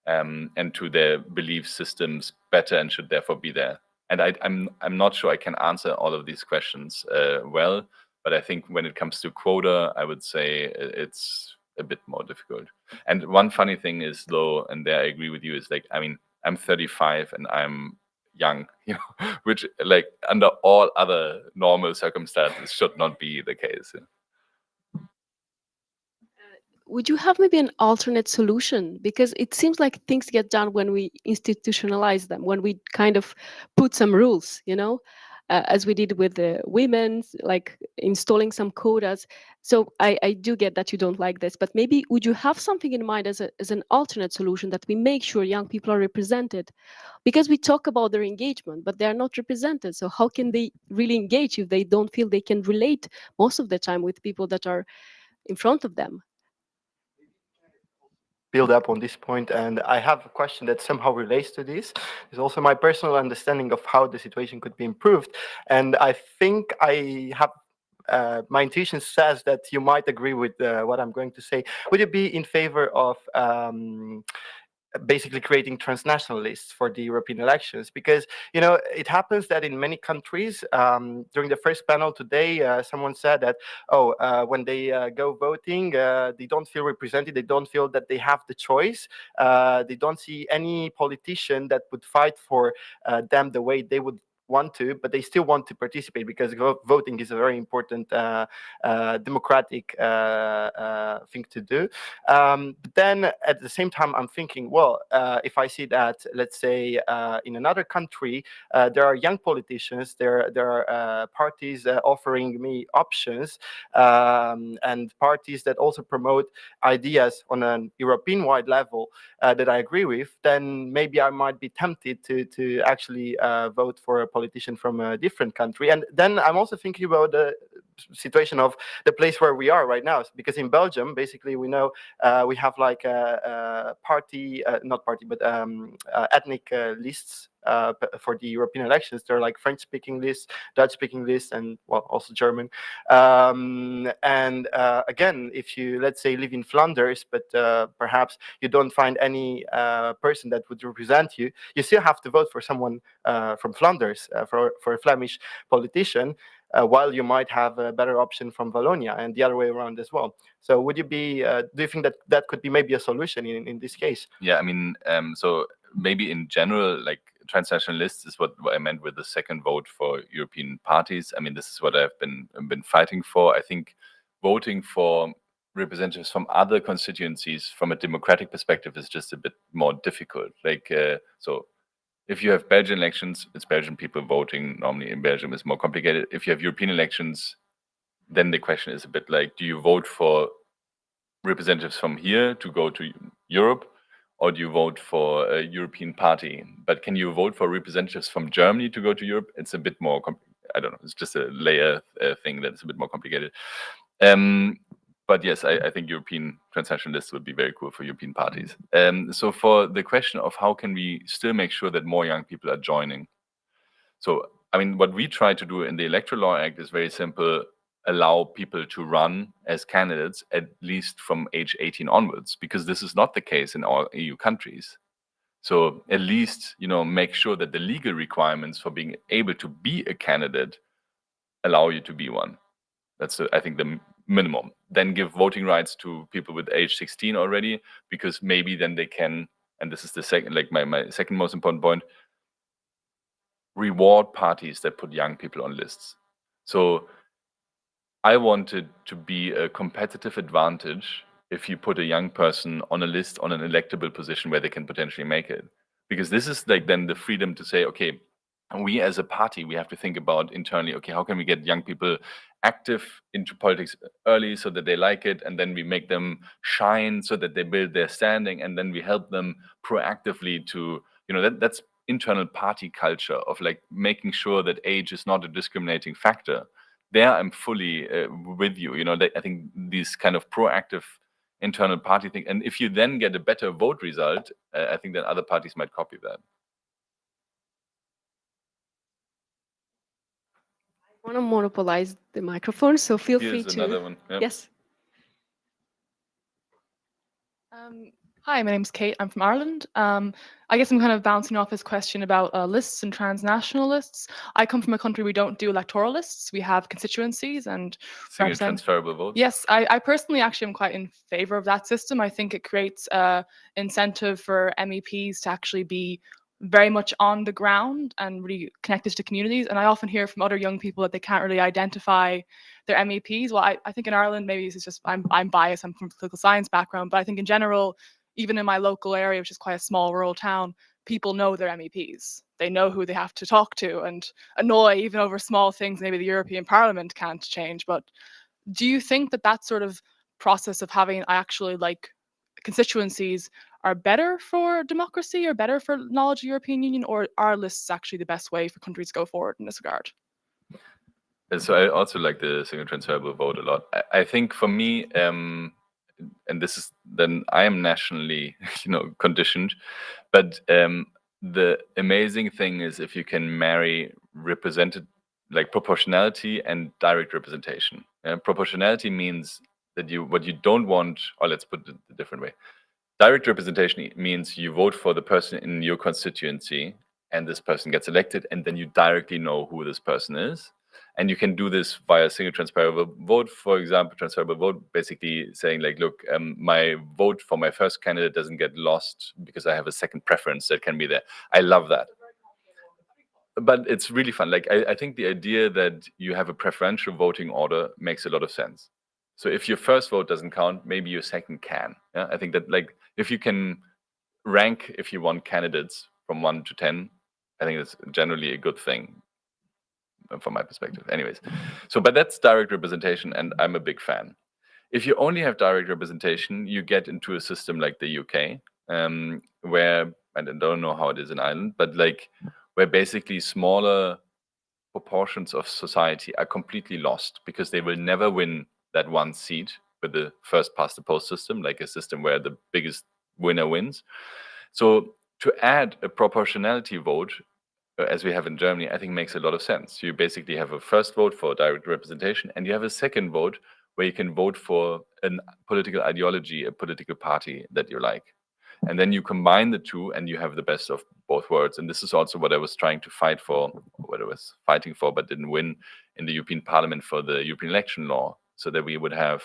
and to their belief systems better and should therefore be there? And I'm not sure I can answer all of these questions well, but I think when it comes to quota, I would say it's a bit more difficult. And one funny thing is, though, and there I agree with you, is like, I mean, I'm 35 and I'm young, you know, which, like, under all other normal circumstances should not be the case. Would you have maybe an alternate solution? Because it seems like things get done when we institutionalize them, when we kind of put some rules, you know? as we did with the women's, like installing some quotas. So I do get that you don't like this, but maybe would you have something in mind as an alternate solution that we make sure young people are represented? Because we talk about their engagement, but they are not represented. So how can they really engage if they don't feel they can relate most of the time with people that are in front of them? Build up on this point, and I have a question that somehow relates to this. It's also my personal understanding of how the situation could be improved, and I think I have my intuition says that you might agree with what I'm going to say. Would you be in favor of basically creating transnational lists for the European elections? Because, you know, it happens that in many countries, during the first panel today, someone said that, when they go voting, they don't feel represented, they don't feel that they have the choice, they don't see any politician that would fight for them the way they would want to, but they still want to participate because voting is a very important democratic thing to do. But then at the same time, I'm thinking, well, if I see that, let's say, in another country, there are young politicians, there are parties offering me options, and parties that also promote ideas on an European-wide level that I agree with, then maybe I might be tempted to actually vote for a politician from a different country. And then I'm also thinking about the situation of the place where we are right now, because in Belgium, basically, we know we have like a party, not party, but ethnic lists for the European elections. There are like French-speaking lists, Dutch-speaking lists, and well, also German. Again, if you, let's say, live in Flanders, but perhaps you don't find any person that would represent you, you still have to vote for someone from Flanders, for a Flemish politician, while you might have a better option from Wallonia, and the other way around as well. So would you be, do you think that that could be maybe a solution in this case? Yeah, I mean, so maybe in general, like transnational lists is what I meant with the second vote for European parties. I mean, this is what I've been fighting for. I think voting for representatives from other constituencies from a democratic perspective is just a bit more difficult. Like, so if you have Belgian elections, it's Belgian people voting. Normally in Belgium is more complicated. If you have European elections, then the question is a bit like, do you vote for representatives from here to go to Europe, or do you vote for a European party? But can you vote for representatives from Germany to go to Europe? It's a bit more, I don't know, it's just a layer thing that's a bit more complicated. But yes, I think European transnational lists would be very cool for European parties. So for the question of how can we still make sure that more young people are joining? So, I mean, what we try to do in the Electoral Law Act is very simple: allow people to run as candidates at least from age 18 onwards, because this is not the case in all EU countries. So at least, you know, make sure that the legal requirements for being able to be a candidate allow you to be one. That's, I think, the minimum. Then give voting rights to people with age 16 already, because maybe then they can, and this is the second, like my second most important point, reward parties that put young people on lists. So I wanted to be a competitive advantage if you put a young person on a list on an electable position where they can potentially make it. Because this is like then the freedom to say, okay, we as a party, we have to think about internally, okay, how can we get young people active into politics early so that they like it, and then we make them shine so that they build their standing, and then we help them proactively to, you know, that's internal party culture of like making sure that age is not a discriminating factor. There I'm fully with you. You know, I think these kind of proactive internal party thing, and if you then get a better vote result, I think that other parties might copy that. I want to monopolize the microphone, so feel free Here's to. another one. Yep. Yes. Hi, my name's Kate. I'm from Ireland. I guess I'm kind of bouncing off this question about lists and transnational lists. I come from a country we don't do electoral lists. We have constituencies and Single transferable votes. Yes, I personally actually am quite in favor of that system. I think it creates incentive for MEPs to actually be very much on the ground and really connected to communities. And I often hear from other young people that they can't really identify their MEPs. Well, I think in Ireland, maybe this is just I'm biased. I'm from a political science background, but I think in general, even in my local area, which is quite a small rural town, people know their MEPs. They know who they have to talk to and annoy, even over small things maybe the European Parliament can't change. But do you think that that sort of process of having actually like constituencies are better for democracy or better for knowledge of the European Union, or are lists actually the best way for countries to go forward in this regard? So I also like the single transferable vote a lot. I think for me, and this is then I am nationally, conditioned, but the amazing thing is if you can marry represented, like proportionality and direct representation. Proportionality means that what you don't want, or let's put it a different way. Direct representation means you vote for the person in your constituency, and this person gets elected, and then you directly know who this person is. And you can do this via single transferable vote. For example, transferable vote basically saying like, look, my vote for my first candidate doesn't get lost because I have a second preference that can be there. I love that. But it's really fun. Like, I think the idea that you have a preferential voting order makes a lot of sense. So if your first vote doesn't count, maybe your second can. Yeah? I think that like if you can rank, if you want candidates from 1 to 10, I think it's generally a good thing from my perspective. Anyways, but that's direct representation, and I'm a big fan. If you only have direct representation, you get into a system like the UK, where, and I don't know how it is in Ireland, but like where basically smaller proportions of society are completely lost because they will never win that one seat with the first past the post system, like a system where the biggest winner wins. So to add a proportionality vote, as we have in Germany, I think makes a lot of sense. You basically have a first vote for direct representation, and you have a second vote where you can vote for a political ideology, a political party that you like. And then you combine the two and you have the best of both worlds. And this is also what I was trying to fight for, what I was fighting for, but didn't win in the European Parliament for the European election law, so that we would have,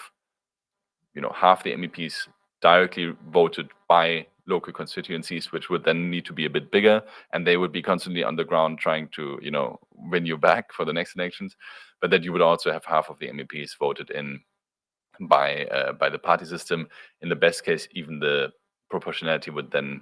half the MEPs directly voted by local constituencies, which would then need to be a bit bigger, and they would be constantly on the ground trying to, win you back for the next elections. But that you would also have half of the MEPs voted in by the party system. In the best case, even the proportionality would then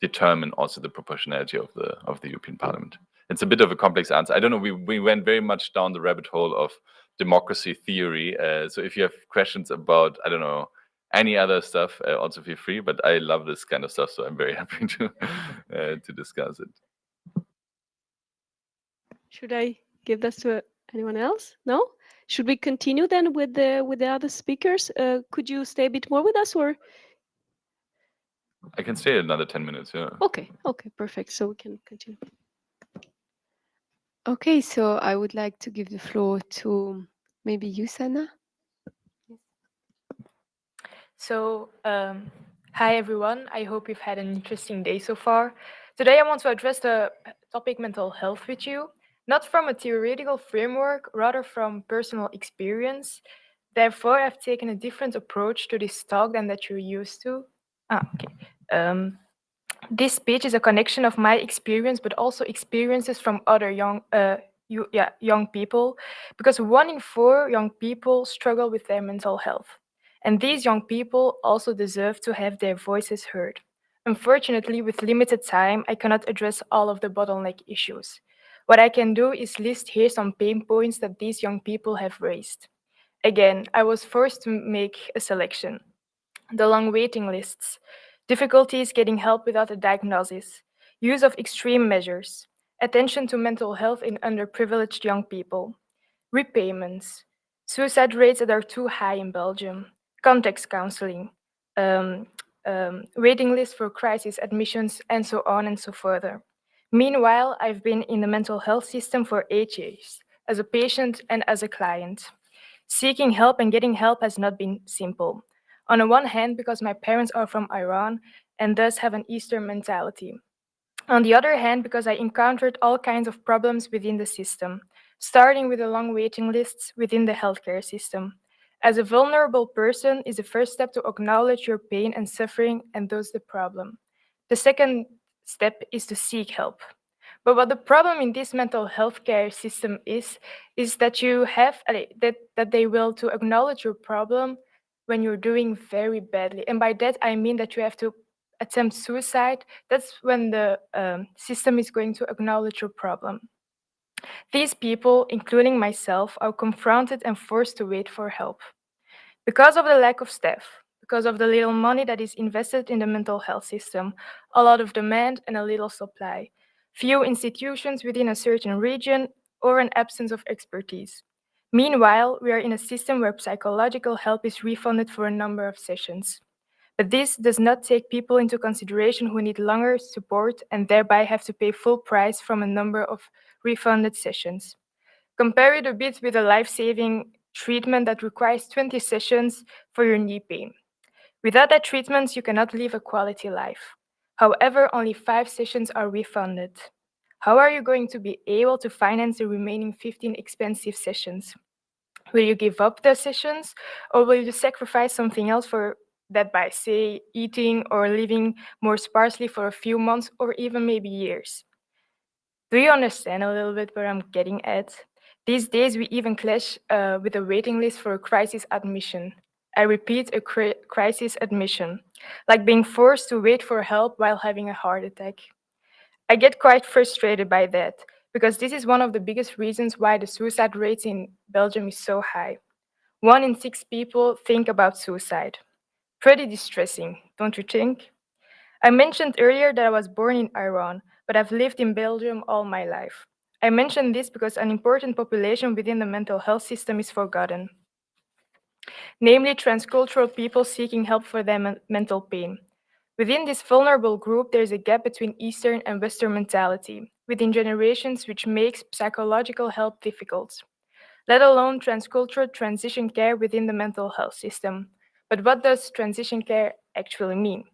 determine also the proportionality of the European Parliament. It's a bit of a complex answer. I don't know. We went very much down the rabbit hole of democracy theory. So if you have questions about, I don't know, any other stuff, also feel free. But I love this kind of stuff, so I'm very happy to discuss it. Should I give this to anyone else? No? Should we continue then with the other speakers? Could you stay a bit more with us, or? I can stay another 10 minutes, yeah. Okay, perfect. So we can continue. Okay, so I would like to give the floor to maybe you, Sana. So, hi everyone. I hope you've had an interesting day so far. Today I want to address the topic mental health with you, not from a theoretical framework, rather from personal experience. Therefore, I've taken a different approach to this talk than that you're used to. This speech is a connection of my experience, but also experiences from other young people, because 1 in 4 young people struggle with their mental health. And these young people also deserve to have their voices heard. Unfortunately, with limited time, I cannot address all of the bottleneck issues. What I can do is list here some pain points that these young people have raised. Again, I was forced to make a selection. The long waiting lists, difficulties getting help without a diagnosis, use of extreme measures, attention to mental health in underprivileged young people, repayments, suicide rates that are too high in Belgium, context counseling, waiting lists for crisis admissions, and so on and so further. Meanwhile, I've been in the mental health system for 8 years, as a patient and as a client. Seeking help and getting help has not been simple. On the one hand, because my parents are from Iran and thus have an Eastern mentality. On the other hand, because I encountered all kinds of problems within the system, starting with the long waiting lists within the healthcare system. As a vulnerable person is the first step to acknowledge your pain and suffering, and thus the problem. The second step is to seek help. But what the problem in this mental health care system is that you have that they will to acknowledge your problem when you're doing very badly. And by that, I mean that you have to attempt suicide, that's when the system is going to acknowledge your problem. These people, including myself, are confronted and forced to wait for help. Because of the lack of staff, because of the little money that is invested in the mental health system, a lot of demand and a little supply, few institutions within a certain region, or an absence of expertise. Meanwhile, we are in a system where psychological help is refunded for a number of sessions. But this does not take people into consideration who need longer support and thereby have to pay full price from a number of refunded sessions. Compare it a bit with a life-saving treatment that requires 20 sessions for your knee pain. Without that treatment, you cannot live a quality life. However, only 5 sessions are refunded. How are you going to be able to finance the remaining 15 expensive sessions? Will you give up those sessions, or will you sacrifice something else for that by, say, eating or living more sparsely for a few months or even maybe years? Do you understand a little bit where I'm getting at? These days, we even clash with a waiting list for a crisis admission. I repeat, a crisis admission, like being forced to wait for help while having a heart attack. I get quite frustrated by that, because this is one of the biggest reasons why the suicide rate in Belgium is so high. 1 in 6 people think about suicide. Pretty distressing, don't you think? I mentioned earlier that I was born in Iran, but I've lived in Belgium all my life. I mention this because an important population within the mental health system is forgotten, namely transcultural people seeking help for their mental pain. Within this vulnerable group, there is a gap between Eastern and Western mentality, within generations, which makes psychological help difficult, let alone transcultural transition care within the mental health system. But what does transition care actually mean?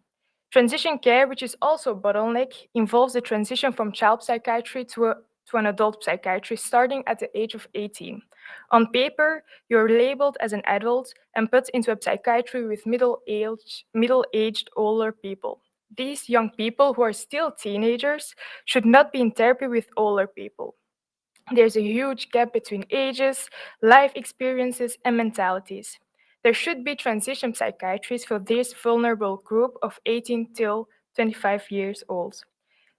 Transition care, which is also a bottleneck, involves the transition from child psychiatry to an adult psychiatry starting at the age of 18. On paper, you're labeled as an adult and put into a psychiatry with middle-aged older people. These young people, who are still teenagers, should not be in therapy with older people. There's a huge gap between ages, life experiences, and mentalities. There should be transition psychiatrists for this vulnerable group of 18 till 25 years old.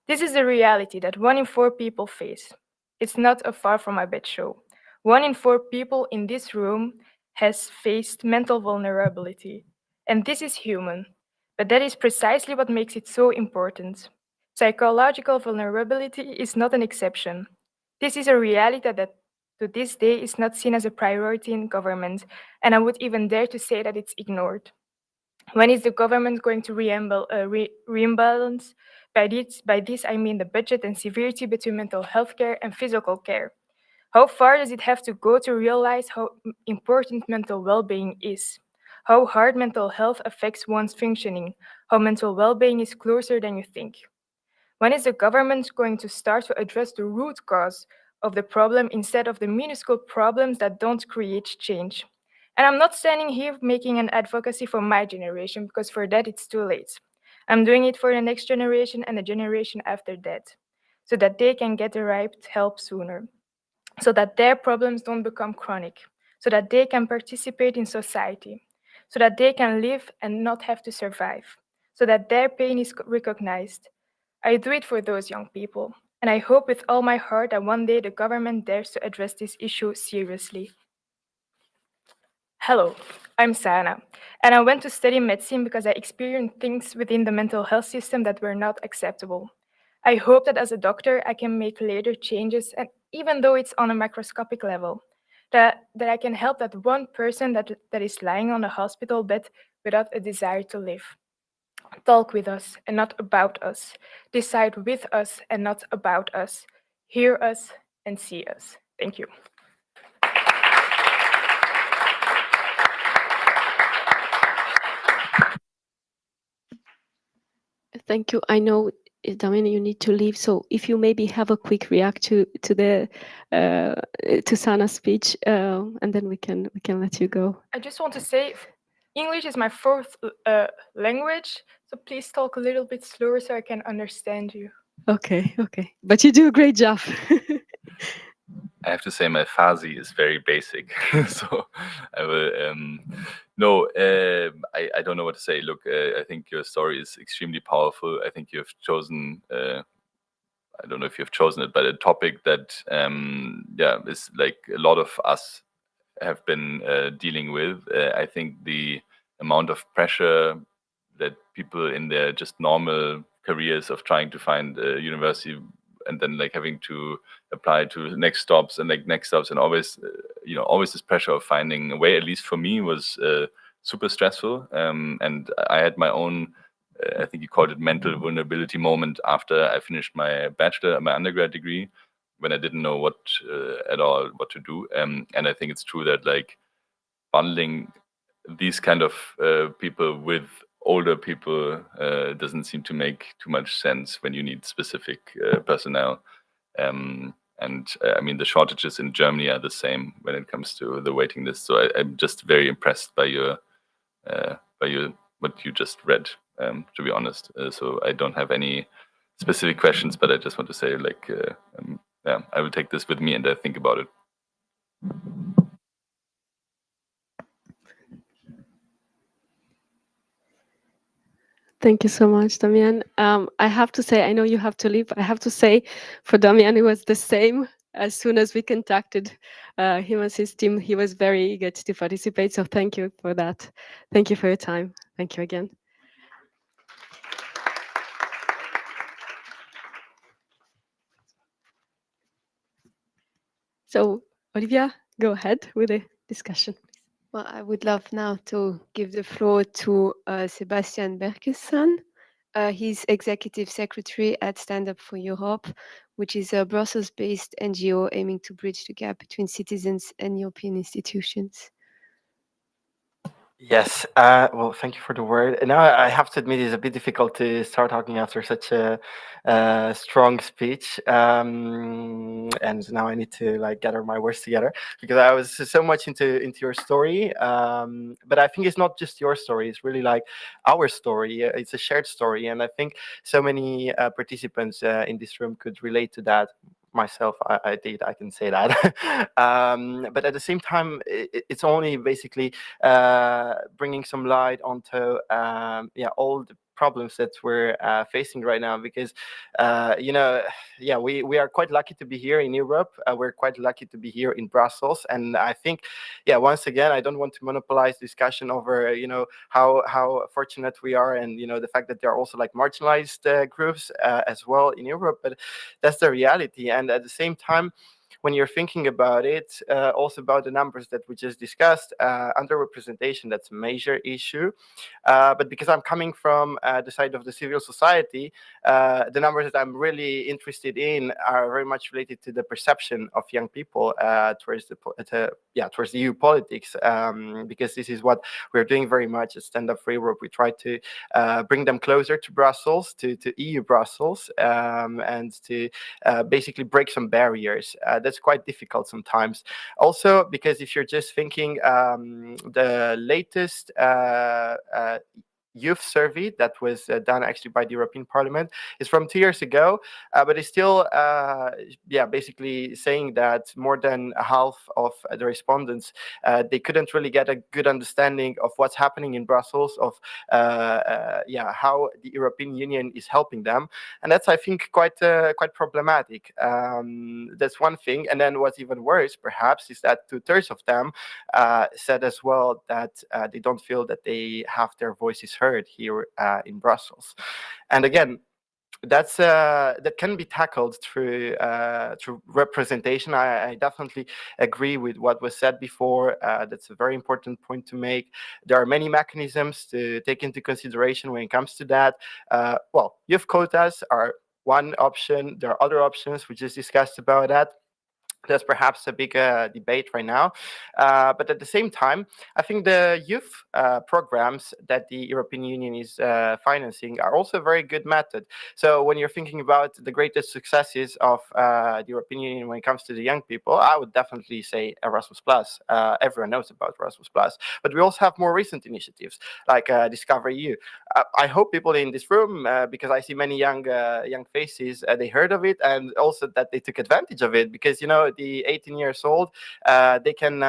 This is the reality that 1 in 4 people face. It's not a far from my bed show. 1 in 4 people in this room has faced mental vulnerability. And this is human. But that is precisely what makes it so important. Psychological vulnerability is not an exception. This is a reality that to this day is not seen as a priority in government, and I would even dare to say that it's ignored. When is the government going to reimbalance? By this, I mean the budget and severity between mental health care and physical care. How far does it have to go to realize how important mental well-being is? How hard mental health affects one's functioning? How mental well-being is closer than you think? When is the government going to start to address the root cause of the problem instead of the minuscule problems that don't create change? And I'm not standing here making an advocacy for my generation, because for that it's too late. I'm doing it for the next generation and the generation after that, so that they can get the right help sooner, so that their problems don't become chronic, so that they can participate in society, so that they can live and not have to survive, so that their pain is recognized. I do it for those young people, and I hope with all my heart that one day the government dares to address this issue seriously. Hello, I'm Sana, and I went to study medicine because I experienced things within the mental health system that were not acceptable. I hope that as a doctor I can make later changes, and even though it's on a macroscopic level, that I can help that one person that is lying on a hospital bed without a desire to live. Talk with us and not about us. Decide with us and not about us. Hear us and see us. Thank you. Thank you. I know, Damien, you need to leave, so if you maybe have a quick react to the to Sana's speech, and then we can let you go. I just want to say, English is my fourth language, so please talk a little bit slower so I can understand you. Okay, but you do a great job. I have to say my Farsi is very basic, so I will. No, I don't know what to say. Look, I think your story is extremely powerful. I think you have chosen. I don't know if you've chosen it, but a topic that, yeah, is like a lot of us have been dealing with. I think the amount of pressure that people in their just normal careers of trying to find a university and then like having to apply to next stops and like next stops and always, always this pressure of finding a way, at least for me, was super stressful. And I had my own, I think you called it mental vulnerability moment after I finished my undergrad degree, when I didn't know what at all what to do. And I think it's true that like bundling these kind of people with older people doesn't seem to make too much sense when you need specific personnel. And I mean, the shortages in Germany are the same when it comes to the waiting list. So I'm just very impressed by your what you just read, to be honest. So I don't have any specific questions, but I just want to say, like, yeah, I will take this with me and I think about it. Thank you so much, Damian. I have to say, I know you have to leave. I have to say, for Damian, it was the same. As soon as we contacted him and his team, he was very eager to participate. So thank you for that. Thank you for your time. Thank you again. So, Olivia, go ahead with the discussion. Well, I would love now to give the floor to Sebastian Berkeson. He's Executive Secretary at Stand Up for Europe, which is a Brussels-based NGO aiming to bridge the gap between citizens and European institutions. Yes, well, thank you for the word. And now I have to admit, it's a bit difficult to start talking after such a strong speech. And now I need to like gather my words together because I was so much into your story. But I think it's not just your story; it's really like our story. It's a shared story, and I think so many participants in this room could relate to that. Myself, I did. I can say that. But at the same time, it's only basically bringing some light onto all the problems that we're facing right now, because we are quite lucky to be here in Europe. We're quite lucky to be here in Brussels, and I think once again, I don't want to monopolize discussion over how fortunate we are, and the fact that there are also like marginalized groups as well in Europe, but that's the reality. And at the same time, when you're thinking about it, also about the numbers that we just discussed, underrepresentation, that's a major issue. But because I'm coming from the side of the civil society, the numbers that I'm really interested in are very much related to the perception of young people towards the EU politics, because this is what we're doing very much at Stand Up for Europe. We try to bring them closer to Brussels, to EU Brussels, and to basically break some barriers. That's quite difficult sometimes. Also, because if you're just thinking the latest youth survey that was done actually by the European Parliament is from 2 years ago, but it's still basically saying that more than half of the respondents they couldn't really get a good understanding of what's happening in Brussels, of how the European Union is helping them, and that's, I think, quite problematic. That's one thing, and then what's even worse perhaps is that 2/3 of them said as well that they don't feel that they have their voices heard here in Brussels. And again, that can be tackled through representation. I definitely agree with what was said before. That's a very important point to make. There are many mechanisms to take into consideration when it comes to that. Youth quotas are one option. There are other options. We just discussed about that. There's perhaps a big debate right now. But at the same time, I think the youth programs that the European Union is financing are also a very good method. So when you're thinking about the greatest successes of the European Union when it comes to the young people, I would definitely say Erasmus+. Everyone knows about Erasmus+. But we also have more recent initiatives like Discover EU. I hope people in this room, because I see many young faces, they heard of it, and also that they took advantage of it, because the 18 years old, they can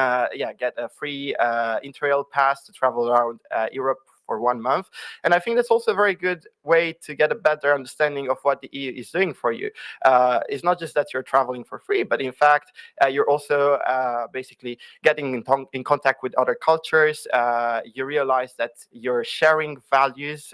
get a free Interrail pass to travel around Europe for 1 month. And I think that's also a very good way to get a better understanding of what the EU is doing for you. It's not just that you're traveling for free, but in fact, you're also basically getting in contact with other cultures. You realize that you're sharing values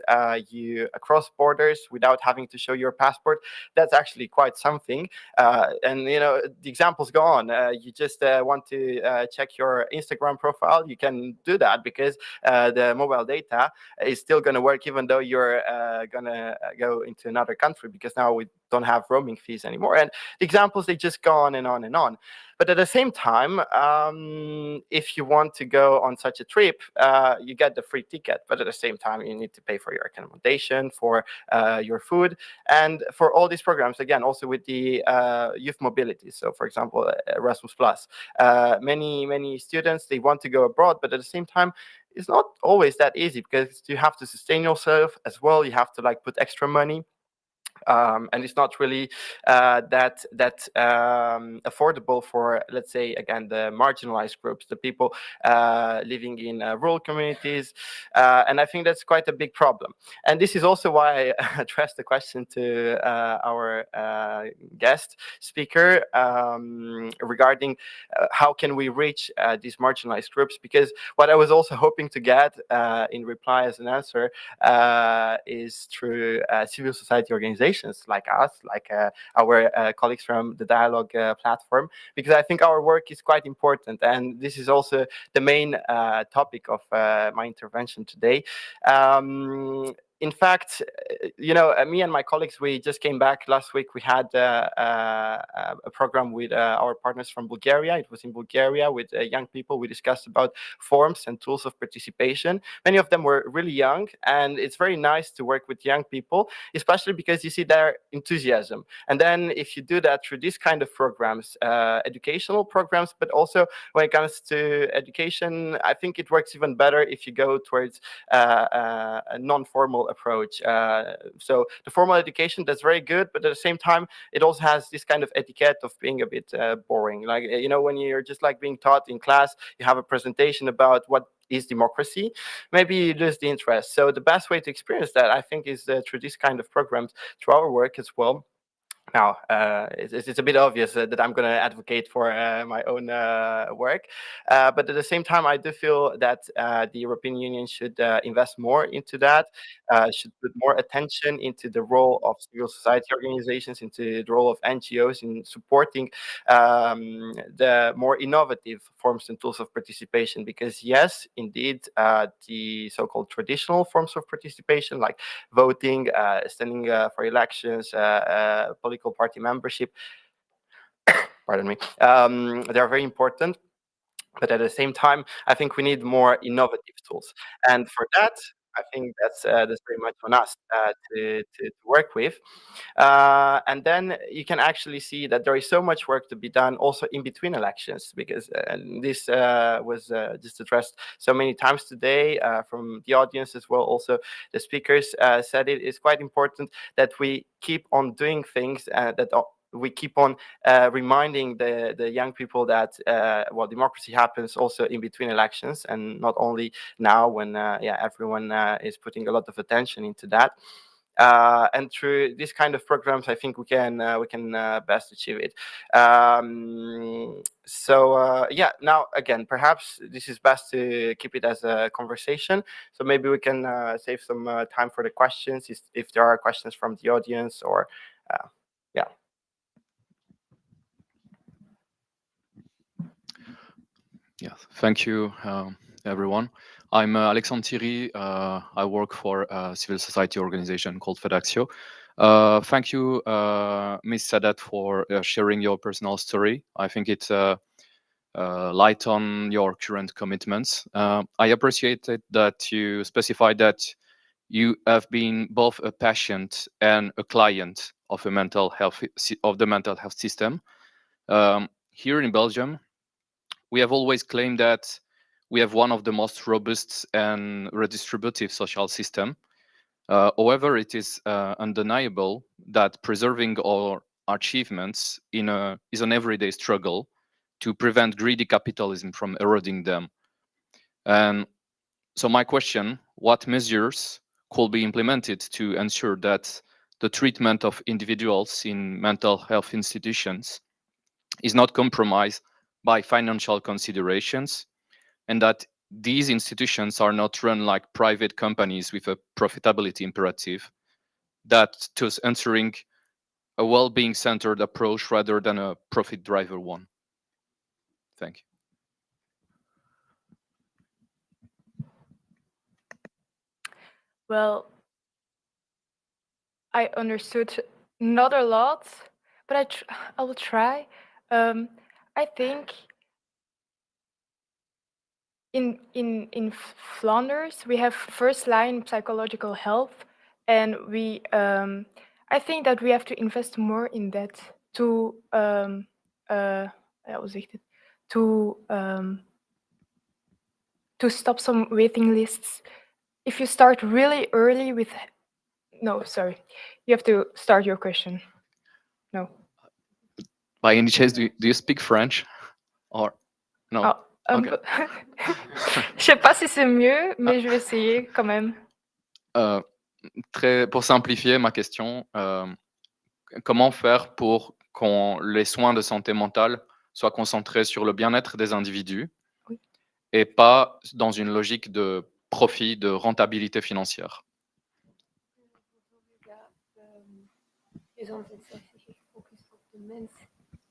you across borders without having to show your passport. That's actually quite something. And the examples go on. You just want to check your Instagram profile, you can do that because the mobile data is still going to work even though you're going to go into another country, because now we don't have roaming fees anymore. And the examples, they just go on and on and on. But at the same time, if you want to go on such a trip, you get the free ticket. But at the same time, you need to pay for your accommodation, for your food, and for all these programs. Again, also with the youth mobility. So, for example, Erasmus Plus. Many students, they want to go abroad, but at the same time, it's not always that easy because you have to sustain yourself as well. You have to put extra money. And it's not really that affordable for, let's say, again, the marginalized groups, the people living in rural communities. And I think that's quite a big problem. And this is also why I addressed the question to our guest speaker regarding how can we reach these marginalized groups, because what I was also hoping to get in reply as an answer is through civil society organizations like us, like our colleagues from the Dialogue platform, because I think our work is quite important. And this is also the main topic of my intervention today. In fact, me and my colleagues, we just came back last week. We had a program with our partners from Bulgaria. It was in Bulgaria with young people. We discussed about forms and tools of participation. Many of them were really young, and it's very nice to work with young people, especially because you see their enthusiasm. And then if you do that through these kind of programs, educational programs, but also when it comes to education, I think it works even better if you go towards a non-formal approach. So the formal education, that's very good, but at the same time, it also has this kind of etiquette of being a bit boring. Like, when you're just being taught in class, you have a presentation about what is democracy, maybe you lose the interest. So the best way to experience that, I think, is through this kind of programs, through our work as well. Now, it's a bit obvious that I'm going to advocate for my own work. But at the same time, I do feel that the European Union should invest more into that, should put more attention into the role of civil society organizations, into the role of NGOs in supporting the more innovative forms and tools of participation. Because yes, indeed, the so-called traditional forms of participation, like voting, standing for elections, political party membership, pardon me, they are very important. But at the same time, I think we need more innovative tools. And for that, I think that's very much on us to work with. And then you can actually see that there is so much work to be done also in between elections, because this was just addressed so many times today from the audience as well. Also, the speakers said it is quite important that we keep on doing things that we keep on reminding the young people that democracy happens also in between elections, and not only now when everyone is putting a lot of attention into that. And through this kind of programs, I think we can best achieve it. Now again, perhaps this is best to keep it as a conversation. So maybe we can save some time for the questions if there are questions from the audience, or yeah. Yeah, thank you, everyone. I'm Alexandre Thierry. I work for a civil society organization called Fedaxio. Thank you, Ms. Sadat, for sharing your personal story. I think it's light on your current commitments. I appreciated that you specified that you have been both a patient and a client of the mental health system. Here in Belgium, we have always claimed that we have one of the most robust and redistributive social system. However, it is undeniable that preserving our achievements is an everyday struggle to prevent greedy capitalism from eroding them. And so my question, what measures could be implemented to ensure that the treatment of individuals in mental health institutions is not compromised by financial considerations, and that these institutions are not run like private companies with a profitability imperative, that thus ensuring a well-being centered approach rather than a profit driver one? Thank you. Well, I understood not a lot, but I will try. I think in Flanders we have first line psychological health, and we I think that we have to invest more in that to hoe zegt het? To stop some waiting lists. If you start really early with no, sorry, you have to start your question. No. By any chance, do you speak French? Or no? Ah, Okay. Je sais pas si c'est mieux, mais je vais essayer quand même. Pour simplifier ma question, comment faire pour que les soins de santé mentale soient concentrés sur le bien-être des individus Oui. et pas dans une logique de profit, de rentabilité financière? Gezondheidszorg zich gefocust op de mens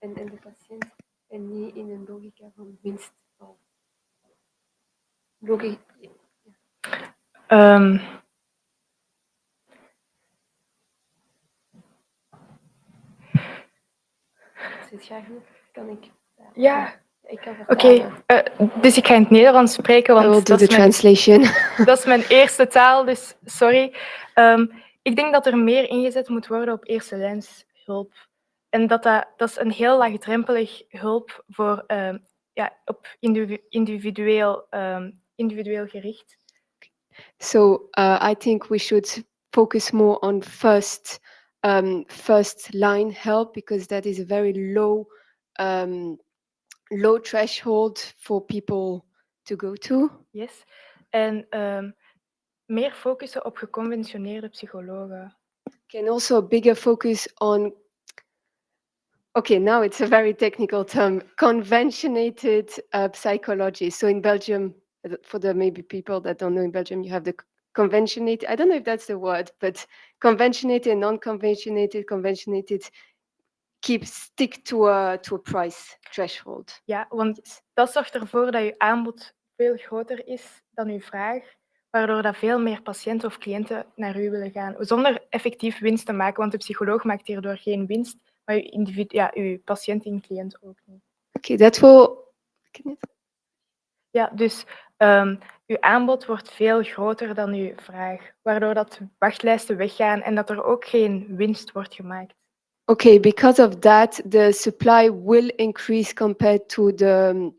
en de patiënt en niet in een logica van winst. Zit jij goed? Kan ik? Ja. Ik kan Oké, dus ik ga in het Nederlands spreken, want I will do the translation. Dat is mijn eerste taal, dus sorry. Ik denk dat er meer ingezet moet worden op eerste lijns hulp. En dat is een heel laagdrempelig hulp voor op individueel gericht. So I think we should focus more on first line help, because that is a very low threshold for people to go to. Yes. En meer focussen op geconventioneerde psychologen. Can also bigger focus on, okay, now it's a very technical term, conventionated psychology. So in Belgium, for the maybe people that don't know, in Belgium you have the conventionated, I don't know if that's the word, but conventionated and non-conventionated. Conventionated stick to a price threshold. Ja, want dat zorgt ervoor dat je aanbod veel groter is dan uw vraag, waardoor dat veel meer patiënten of cliënten naar u willen gaan, zonder effectief winst te maken, want de psycholoog maakt hierdoor geen winst, maar uw patiënt en cliënt ook niet. Okay, that will... Ja, dus uw aanbod wordt veel groter dan uw vraag, waardoor dat wachtlijsten weggaan en dat er ook geen winst wordt gemaakt. Okay, because of that, the supply will increase compared to the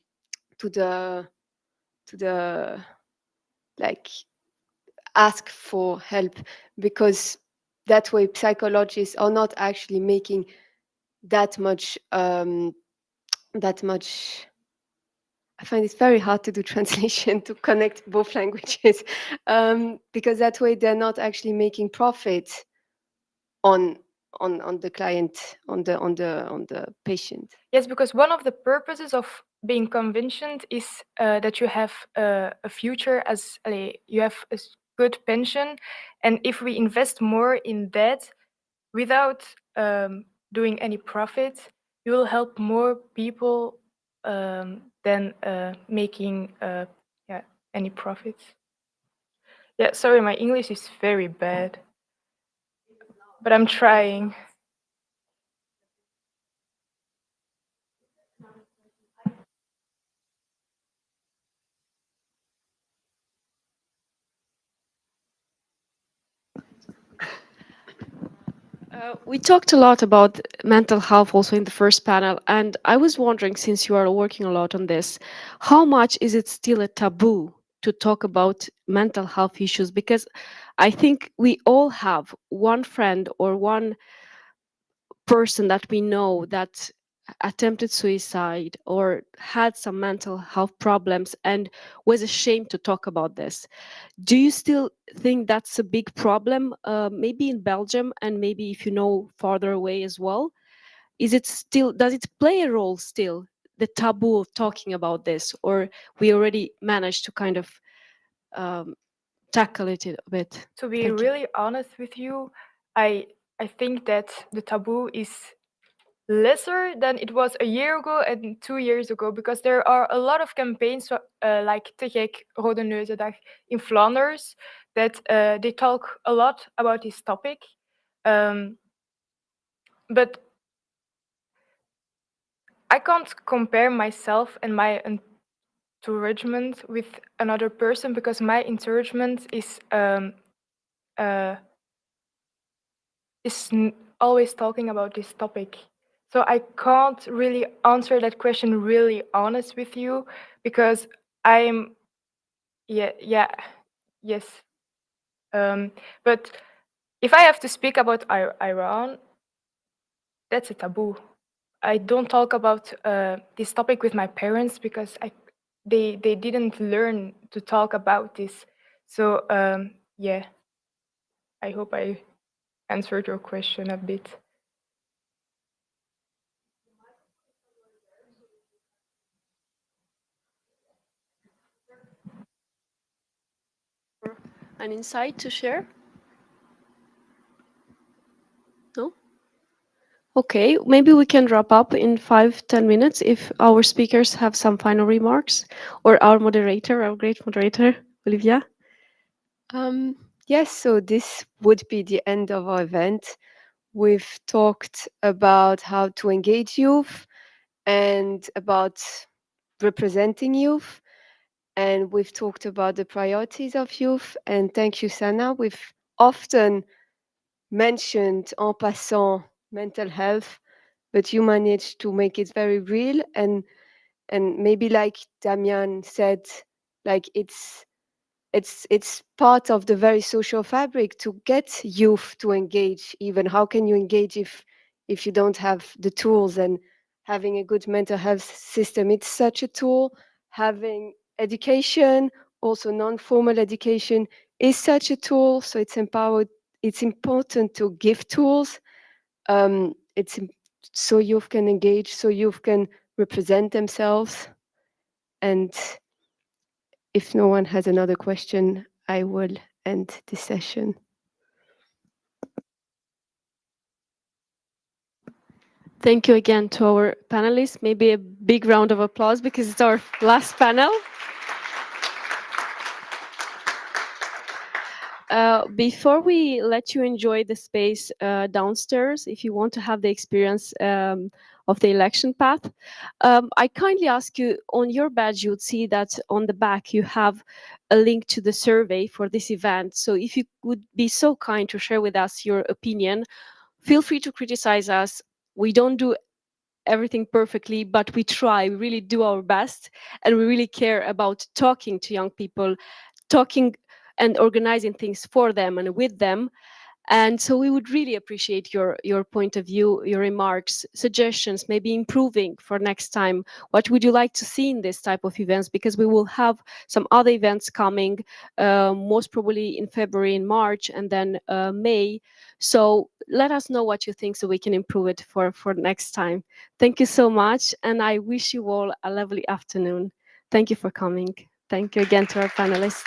like ask for help, because that way psychologists are not actually making that much. I find it very hard to do translation to connect both languages, because that way they're not actually making profit on the client, on the patient. Yes, because one of the purposes of being conventioned is that you have a future as you have a good pension, and if we invest more in that without doing any profit, you will help more people than making any profits. Yeah, sorry, my English is very bad, but I'm trying. We talked a lot about mental health also in the first panel, and I was wondering, since you are working a lot on this, how much is it still a taboo to talk about mental health issues? Because I think we all have one friend or one person that we know that attempted suicide or had some mental health problems and was ashamed to talk about this. Do you still think that's a big problem, maybe in Belgium and maybe if you know farther away as well? Is it still, does it play a role still, the taboo of talking about this, or we already managed to kind of tackle it a bit? To be Thank you. really honest with you, I think that the taboo is lesser than it was a year ago and 2 years ago, because there are a lot of campaigns like Te Gek Rode Neuzendag in Flanders that they talk a lot about this topic. But I can't compare myself and my encouragement with another person, because my encouragement is always talking about this topic. So I can't really answer that question really honest with you, because I'm yes. But if I have to speak about Iran, that's a taboo. I don't talk about this topic with my parents because they didn't learn to talk about this. So yeah, I hope I answered your question a bit. An insight to share? No? Okay, maybe we can wrap up in 5-10 minutes if our speakers have some final remarks, or our moderator, our great moderator, Olivia. Yes, so this would be the end of our event. We've talked about how to engage youth and about representing youth. And we've talked about the priorities of youth. And thank you, Sana. We've often mentioned en passant mental health, but you managed to make it very real. And maybe like Damian said, like it's part of the very social fabric to get youth to engage. Even how can you engage if you don't have the tools? And having a good mental health system, it's such a tool. Having education, also non-formal education, is such a tool. So it's important to give tools. So youth can engage, so youth can represent themselves. And if no one has another question, I will end the session. Thank you again to our panelists. Maybe a big round of applause because it's our last panel. Before we let you enjoy the space downstairs, if you want to have the experience of the election path, I kindly ask you, on your badge, you would see that on the back you have a link to the survey for this event. So if you would be so kind to share with us your opinion, feel free to criticize us. We don't do everything perfectly, but we try, we really do our best, and we really care about talking to young people, talking and organizing things for them and with them. And so we would really appreciate your point of view, your remarks, suggestions, maybe improving for next time. What would you like to see in this type of events? Because we will have some other events coming, most probably in February and March, and then May. So let us know what you think so we can improve it for next time. Thank you so much. And I wish you all a lovely afternoon. Thank you for coming. Thank you again to our panelists.